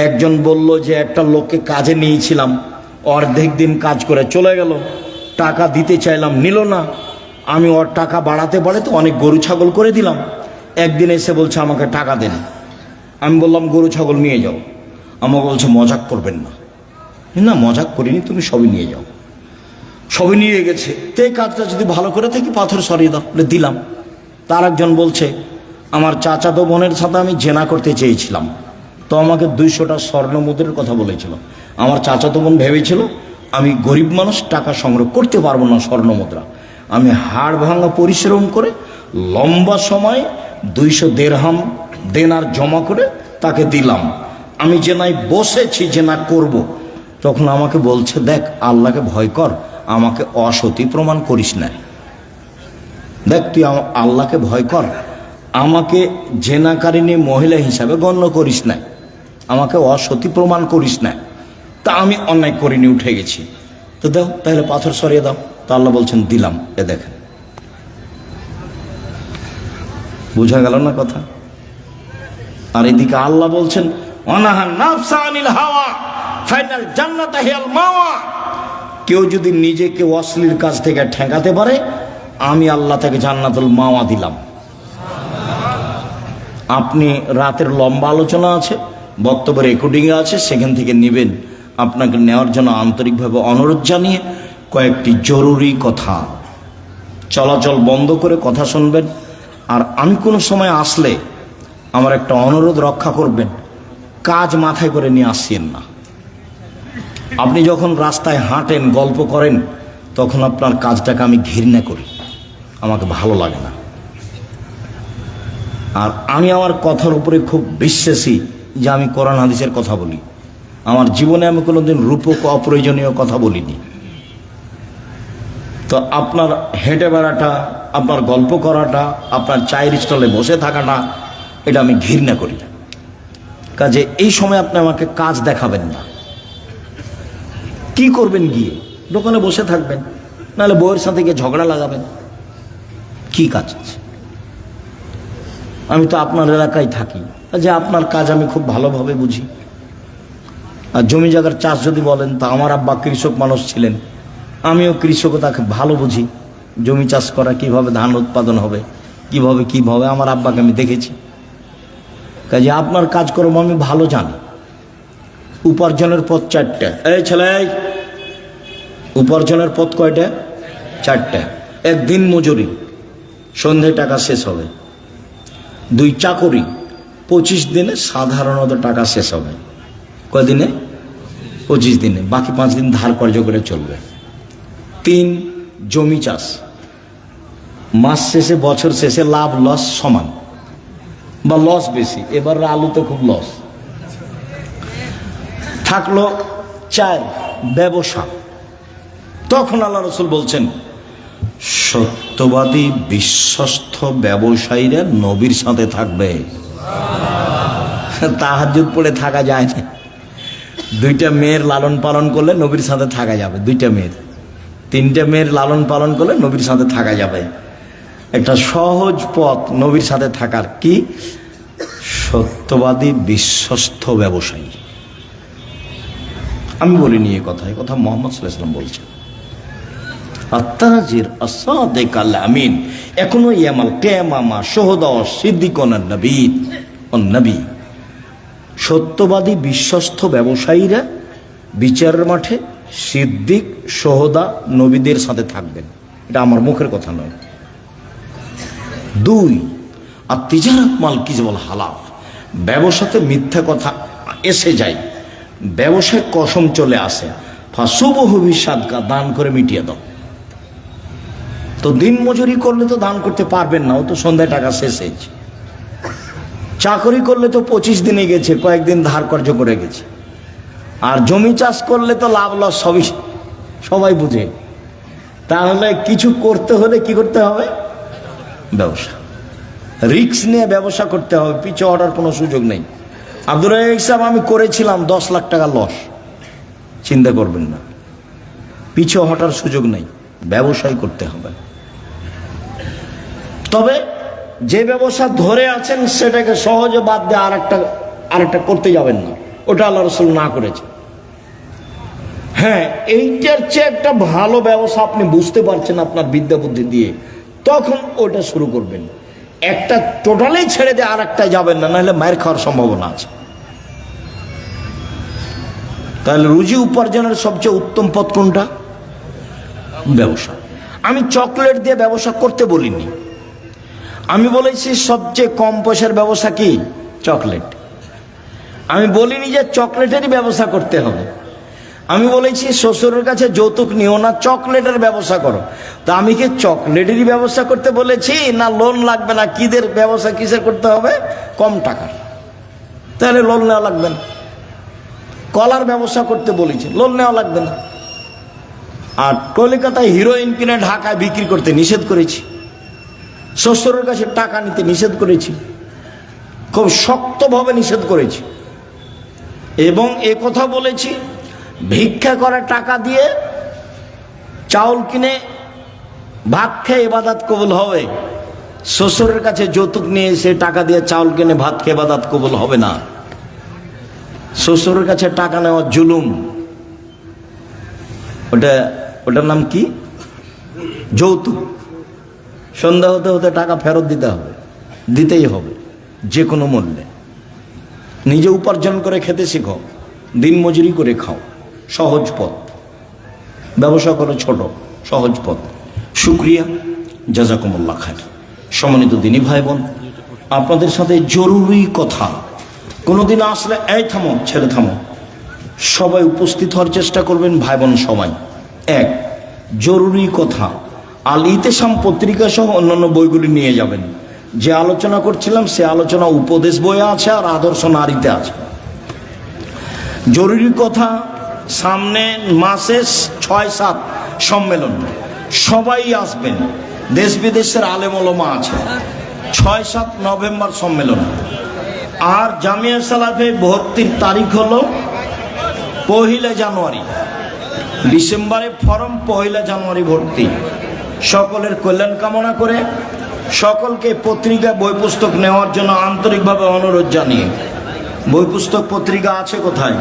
S1: একজন বলল যে একটা লোককে কাজে নিয়েছিলাম, অর্ধেক দিন কাজ করে চলে গেল, টাকা দিতে চাইলাম, নিল না। আমি ওর টাকা বাড়াতে অনেক গরু ছাগল করে দিলাম। একদিন এসে বলছে আমাকে টাকা দেন। আমি বললাম গরু ছাগল নিয়ে যাও। আমাকে বলছে মজাক করবেন না। না, মজাক করিনি, তুমি সবই নিয়ে যাও। সবই নিয়ে গেছে। তো এই কাজটা যদি ভালো করে থাকি পাথর সরিয়ে দাও, বলে দিলাম। তার একজন বলছে আমার চাচাতো বোনের সাথে আমি জেনা করতে চেয়েছিলাম, তো আমাকে 200টা স্বর্ণ মুদ্রার কথা বলেছিল। আমার চাচাতো বোন ভেবেছিল আমি গরিব মানুষ, টাকা সংগ্রহ করতে পারবো না স্বর্ণ মুদ্রা। আমি হাড় ভাঙা পরিশ্রম করে লম্বা সময় 200 দিরহাম দেনার জমা করে তাকে দিলাম। আমি জেনায় বসেছি, জেনা করব। তখন আমাকে বলছে দেখ আল্লাহকে ভয় কর, আমাকে অসতী প্রমাণ করিস না। দেখ তুই আল্লাহকে ভয় কর, আমাকে জেনাকারিনী মহিলা হিসাবে গণ্য করিস না, আমাকে অসতী প্রমাণ করিস না। তা আমি অন্যায় করিনি, উঠে গেছি। তো দাও তাহলে পাথর সরিয়ে দাও। তা আল্লাহ বলছেন দিলাম। এ দেখেন, বোঝা গেল না কথা? আর এদিকে আল্লাহ বলছেন অনাহা নাফসা আনিল হাওয়া ফাইনাল জান্নাত হিয়াল মাওয়া। কেউ যদি নিজেকে অশ্লীল কাজ থেকে ঠেকাতে পারে, আমি আল্লাহ তাকে জান্নাতুল মাওয়া দিলাম। আপনি রাতের লম্বা আলোচনা আছে, বক্তব্য রেকর্ডিংয়ে আছে, সেখান থেকে নেবেন। আপনাকে নেওয়ার জন্য আন্তরিকভাবে অনুরোধ জানিয়ে কয়েকটি জরুরি কথা, চলাচল বন্ধ করে কথা শুনবেন। আর আমি কোনো সময় আসলে আমার একটা অনুরোধ রক্ষা করবেন, কাজ মাথায় করে নিয়ে আসছেন না। আপনি যখন রাস্তায় হাঁটেন, গল্প করেন, তখন আপনার কাজটাকে আমি ঘৃণা করি, আমাকে ভালো লাগে না। আর আমি আমার কথার উপরে খুব বিশ্বাসী যে আমি কোরআন হাদিসের কথা বলি। আমার জীবনে আমি কোনোদিন রূপক অপ্রয়োজনীয় কথা বলিনি। তো আপনার হেঁটে বেড়াটা, আপনার গল্প করাটা, আপনার চায়ের স্টলে বসে থাকাটা, এটা আমি ঘৃণা করি। কাজে এই সময় আপনি আমাকে কাজ দেখাবেন না। কি করবেন? গিয়ে দোকানে বসে থাকবেন, নাহলে বউয়ের সাথে গিয়ে ঝগড়া লাগাবেন। কি কাজ আছে? আমি তো আপনার এলাকায় থাকি, যে আপনার কাজ আমি খুব ভালোভাবে বুঝি। আর জমি জায়গার চাষ যদি বলেন, তা আমার আব্বা কৃষক মানুষ ছিলেন, আমিও কৃষকতাকে ভালো বুঝি। জমি চাষ করা, কিভাবে ধান উৎপাদন হবে, কিভাবে আমার আব্বাকে আমি দেখেছি। কাজে আপনার কাজকর্ম আমি ভালো জানি। উপার্জনের পথ 4টা। এই ছেলে, উপার্জনের পথ কয়টা? 4টা। 1 দিন মজুরি, সন্ধে টাকা শেষ হবে। 2 চাকরি, 25 দিনে সাধারণত টাকা শেষ হবে। কয়দিনে? 25 দিনে, বাকি 5 দিন ধার কর্য করে চলবে। 3 জমি চাষ, মাস শেষে বছর শেষে লাভ লস সমান বা লস বেশি। এবার আলুতে খুব লস। থাকলো 4 ব্যবসা। তখন আল্লাহ রাসূল বলছেন, সত্যবাদী বিশ্বস্ত ব্যবসায়ীরা নবীর সাথে থাকবে। তাহাজ্জুদ পড়ে থাকা যায় না। 2টা মেয়ের লালন পালন করলে নবীর সাথে থাকা যাবে, 2টা মেয়ের, 3টে মেয়ের লালন পালন করলে নবীর সাথে থাকা যাবে। একটা সহজ পথ নবীর সাথে থাকার, কি? সত্যবাদী বিশ্বস্ত ব্যবসায়ী। আমি বলিনি এ কথা, এই কথা মুহাম্মদ সাল্লাল্লাহু আলাইহি ওয়াসাল্লাম বলছেন। আত-তাজির আস-সাদিক আল-আমিন এখনো ইয়ামাল কিয়ামা শুহাদা সিদ্দিকুন নবীন ও নবী। সত্যবাদী বিশ্বস্ত ব্যবসায়ীরা বিচারের মাঠে সিদ্দিক, শুহাদা, নবীদের সাথে থাকবেন। এটা আমার মুখের কথা নয়। 2 আত-তিজারাত মাল কিযবল হালাফ, ব্যবসাতে মিথ্যা কথা এসে যায়, ব্যবসায় কসম চলে আসে, ফাসুবহু বিসাদকা, দান করে মিটিয়ে দাও। তো দিন মজুরি করলে তো দান করতে পারবেন না, ও তো সন্ধ্যায় টাকা শেষ হয়েছে। চাকরি করলে তো 25 দিনে গেছে, কয়েকদিন ধার কর্য করে গেছে। আর জমি চাষ করলে তো লাভ লস সবাই বুঝে। তাহলে কিছু করতে হলে কি করতে হবে? ব্যবসা, রিস্ক নিয়ে ব্যবসা করতে হবে, পিছু হটার কোনো সুযোগ নেই। আব্দুর রাজ্জাক সাহেব, আমি করেছিলাম 10 লাখ টাকা লস, চিন্তা করবেন না, পিছু হটার সুযোগ নেই, ব্যবসায় করতে হবে। তবে যে ব্যবসা ধরে আছেন সেটাকে সহজে বাদ দিয়ে আরেকটা করতে যাবেন না, ওটা আল্লাহ রাসূল না করেছে। হ্যাঁ, এইটার চেয়ে একটা ভালো ব্যবসা আপনি বুঝতে পারছেন আপনার বিদ্যা বুদ্ধি দিয়ে, তখন ওটা শুরু করবেন। একটা টোটালি ছেড়ে দিয়ে আরেকটা যাবেন না, নাহলে মায়ের খাওয়ার সম্ভাবনা আছে। তাহলে রুজি উপার্জনের সবচেয়ে উত্তম পথ কোনটা? ব্যবসা। আমি চকলেট দিয়ে ব্যবসা করতে বলিনি, আমি বলেছি সবচেয়ে কম পয়সার ব্যবসা কি? চকলেট। আমি বলিনি যে চকলেটেরই ব্যবসা করতে হবে। আমি বলেছি শ্বশুরের কাছে যৌতুক নিও না, চকলেটের ব্যবসা করো। তা আমি কি চকলেটেরই ব্যবসা করতে বলেছি, না লোন লাগবে না কিদের ব্যবসা কিসের করতে হবে? কম টাকার, তাহলে লোন নেওয়া লাগবে না। কলার ব্যবসা করতে বলেছি, লোন নেওয়া লাগবে না। আর কলকাতায় হিরোইন কিনে ঢাকায় বিক্রি করতে নিষেধ করেছি, শ্বশুরের কাছে টাকা নিতে নিষেধ করেছি, খুব শক্তভাবে নিষেধ করেছি। এবং এ কথা বলেছি, ভিক্ষা করে টাকা দিয়ে চাউল কিনে ভাত খেয়ে ইবাদত কবুল হবে, শ্বশুরের কাছে যৌতুক নিয়ে এসে টাকা দিয়ে চাউল কিনে ভাত খেয়ে ইবাদত কবুল হবে না। শ্বশুরের কাছে টাকা নেওয়া জুলুম, ওটার নাম কি? যৌতুক। সন্ধ্যা হতে হতে টাকা ফেরত দিতে হবে, দিতেই হবে যে কোনো মূল্যে। নিজে উপার্জন করে খেতে শিখো, দিন মজুরি করে খাও, সহজ পথ। ব্যবসা করো ছোট, সহজ পথ। শুকরিয়া, জাযাকুমুল্লাহ খাইর। সম্মানিত দিনী ভাই বোন, আপনাদের সাথে জরুরি কথা, কোনোদিন আসলে এই থামো, ছেড়ে থামো, সবাই উপস্থিত হওয়ার চেষ্টা করবেন ভাই বোন সবাই। 1 জরুরি কথা, আল ইতিসাম পত্রিকা সহ অন্যান্য বইগুলি নিয়ে যাবেন। যে আলোচনা করছিলাম সে আলোচনা উপদেশ বইয়ে আছে আর আদর্শ নারীতে আছে। জরুরি কথা, সামনে মাসে 6-7 সম্মেলন, সবাই আসবেন, দেশ বিদেশের আলেম ওলামা আছে। 6-7 নভেম্বর সম্মেলন। আর জামিয়া সালাফে ভর্তির তারিখ হলো 1 জানুয়ারি। ডিসেম্বরে ফরম, 1 জানুয়ারি ভর্তি। সকলের কল্যাণ কামনা করে সকলকে পত্রিকা বই পুস্তক নেওয়ার জন্য আন্তরিকভাবে অনুরোধ জানিয়ে, বই পুস্তক পত্রিকা আছে কোথায়?